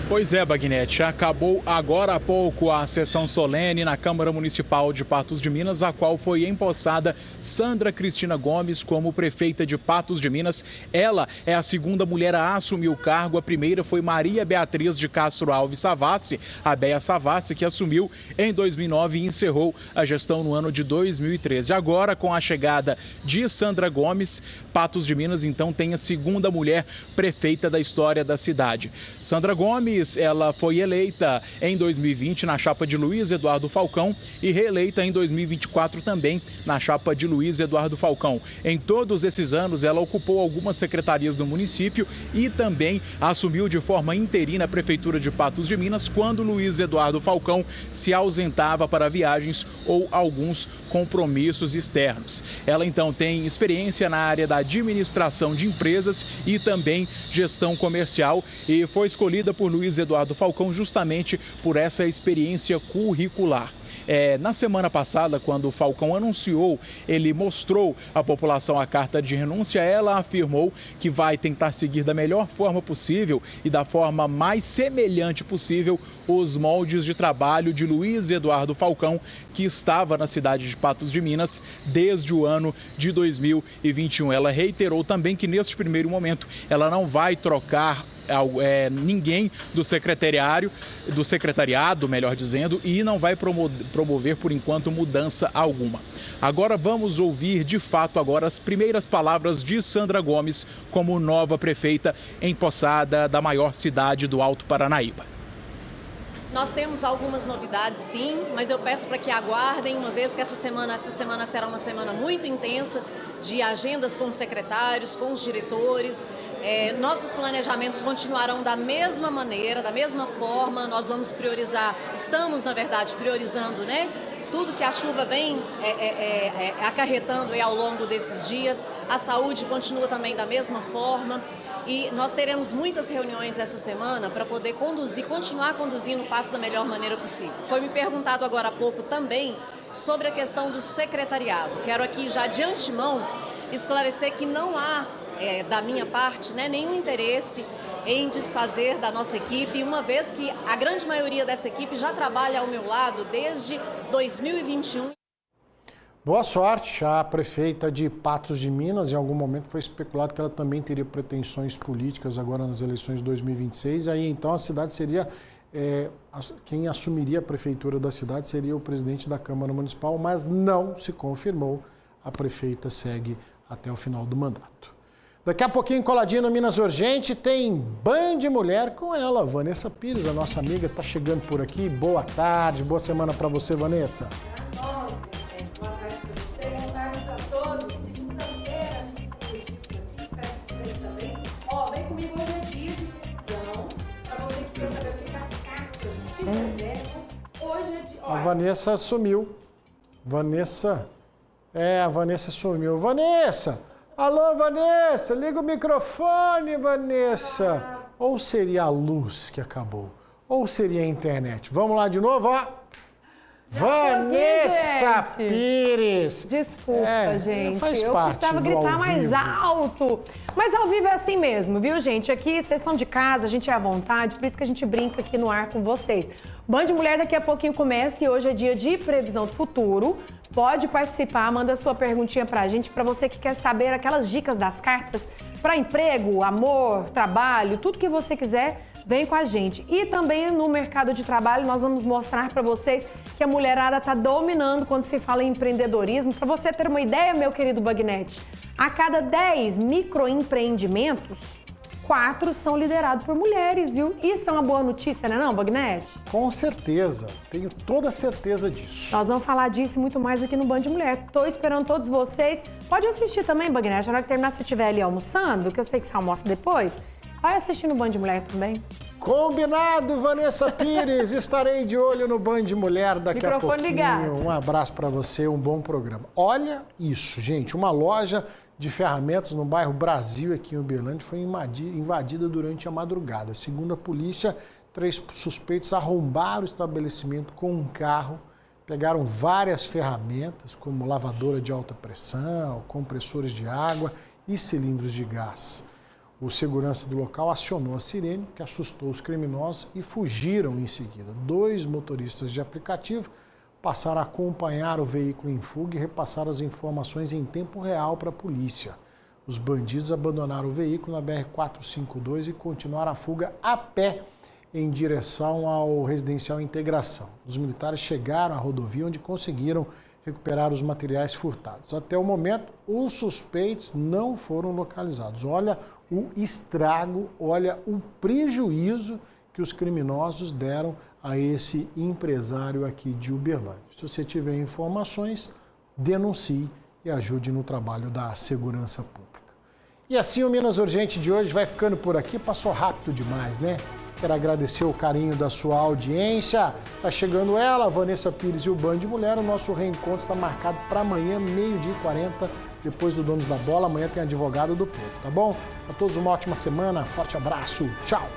Pois é, Bagnetti, acabou agora há pouco a sessão solene na Câmara Municipal de Patos de Minas, a qual foi empossada Sandra Cristina Gomes como prefeita de Patos de Minas. Ela é a segunda mulher a assumir o cargo. A primeira foi Maria Beatriz de Castro Alves Savassi, a Béia Savassi, que assumiu em 2009 e encerrou a gestão no ano de 2013. Agora, com a chegada de Sandra Gomes, Patos de Minas, então, tem a segunda mulher prefeita da história da cidade. Sandra Gomes, ela foi eleita em 2020 na chapa de Luiz Eduardo Falcão e reeleita em 2024 também na chapa de Luiz Eduardo Falcão. Em todos esses anos, ela ocupou algumas secretarias do município e também assumiu de forma interina a Prefeitura de Patos de Minas quando Luiz Eduardo Falcão se ausentava para viagens ou alguns compromissos externos. Ela, então, tem experiência na área da administração de empresas e também gestão comercial e foi escolhida por Luiz Eduardo Falcão justamente por essa experiência curricular. Na semana passada, quando o Falcão anunciou, ele mostrou à população a carta de renúncia. Ela afirmou que vai tentar seguir da melhor forma possível e da forma mais semelhante possível os moldes de trabalho de Luiz Eduardo Falcão, que estava na cidade de Patos de Minas desde o ano de 2021. Ela reiterou também que neste primeiro momento ela não vai trocar ninguém do secretariado, melhor dizendo, e não vai promover por enquanto mudança alguma. Agora vamos ouvir de fato agora as primeiras palavras de Sandra Gomes como nova prefeita empossada da maior cidade do Alto Paranaíba. Nós temos algumas novidades, sim, mas eu peço para que aguardem, uma vez que essa semana será uma semana muito intensa de agendas com os secretários, com os diretores. Nossos planejamentos continuarão da mesma maneira, da mesma forma. Nós vamos priorizar, estamos, na verdade, priorizando, né? Tudo que a chuva vem acarretando ao longo desses dias. A saúde continua também da mesma forma. E nós teremos muitas reuniões essa semana para poder continuar conduzindo o Patos da melhor maneira possível. Foi me perguntado agora há pouco também sobre a questão do secretariado. Quero aqui já de antemão esclarecer que não há, da minha parte, né, nenhum interesse em desfazer da nossa equipe, uma vez que a grande maioria dessa equipe já trabalha ao meu lado desde 2021. Boa sorte à prefeita de Patos de Minas. Em algum momento foi especulado que ela também teria pretensões políticas agora nas eleições de 2026. Aí então a cidade seria quem assumiria a prefeitura da cidade seria o presidente da Câmara Municipal, mas não se confirmou. A prefeita segue até o final do mandato. Daqui a pouquinho, coladinho no Minas Urgente, tem Band Mulher com ela, Vanessa Pires, a nossa amiga, está chegando por aqui. Boa tarde, boa semana para você, Vanessa. Boa tarde para você, boa tarde para todos. Segunda-feira, também. Ó, vem comigo hoje é dia de previsão, para você que quer saber o que as cartas te reservam. Hoje é de... A Vanessa sumiu. A Vanessa sumiu. Vanessa! Alô, Vanessa, liga o microfone, Vanessa. Ou seria a luz que acabou, ou seria a internet. Vamos lá de novo, ó. Vanessa Pires. Desculpa, gente. Faz eu parte precisava do gritar ao mais vivo. alto. Mas ao vivo é assim mesmo, viu, gente? Aqui, sessão de casa, a gente é à vontade, por isso que a gente brinca aqui no ar com vocês. Band Mulher daqui a pouquinho começa e hoje é dia de previsão do futuro. Pode participar, manda sua perguntinha pra gente, pra você que quer saber aquelas dicas das cartas para emprego, amor, trabalho, tudo que você quiser, vem com a gente. E também no mercado de trabalho nós vamos mostrar para vocês que a mulherada está dominando quando se fala em empreendedorismo. Para você ter uma ideia, meu querido Bagnete, a cada 10 microempreendimentos, 4 são liderados por mulheres, viu? Isso é uma boa notícia, não é não, Bagnete? Com certeza, tenho toda a certeza disso. Nós vamos falar disso e muito mais aqui no Band Mulher. Estou esperando todos vocês. Pode assistir também, Bagnete, na hora que terminar, se estiver ali almoçando, que eu sei que você almoça depois, vai assistir no Band Mulher também. Combinado, Vanessa Pires. Estarei de olho no Band Mulher daqui a pouquinho. Ligado. Um abraço para você, um bom programa. Olha isso, gente, uma loja de ferramentas no bairro Brasil, aqui em Uberlândia, foi invadida durante a madrugada. Segundo a polícia, 3 suspeitos arrombaram o estabelecimento com um carro, pegaram várias ferramentas, como lavadora de alta pressão, compressores de água e cilindros de gás. O segurança do local acionou a sirene, que assustou os criminosos e fugiram em seguida. 2 motoristas de aplicativo passaram a acompanhar o veículo em fuga e repassaram as informações em tempo real para a polícia. Os bandidos abandonaram o veículo na BR-452 e continuaram a fuga a pé em direção ao residencial Integração. Os militares chegaram à rodovia onde conseguiram recuperar os materiais furtados. Até o momento, os suspeitos não foram localizados. Olha o estrago, olha o prejuízo que os criminosos deram a esse empresário aqui de Uberlândia. Se você tiver informações, denuncie e ajude no trabalho da segurança pública. E assim o Minas Urgente de hoje vai ficando por aqui. Passou rápido demais, né? Quero agradecer o carinho da sua audiência. Tá chegando ela, Vanessa Pires e o Band Mulher. O nosso reencontro está marcado para amanhã, 12h40, depois do Donos da Bola. Amanhã tem Advogado do Povo, tá bom? A todos uma ótima semana, forte abraço, tchau!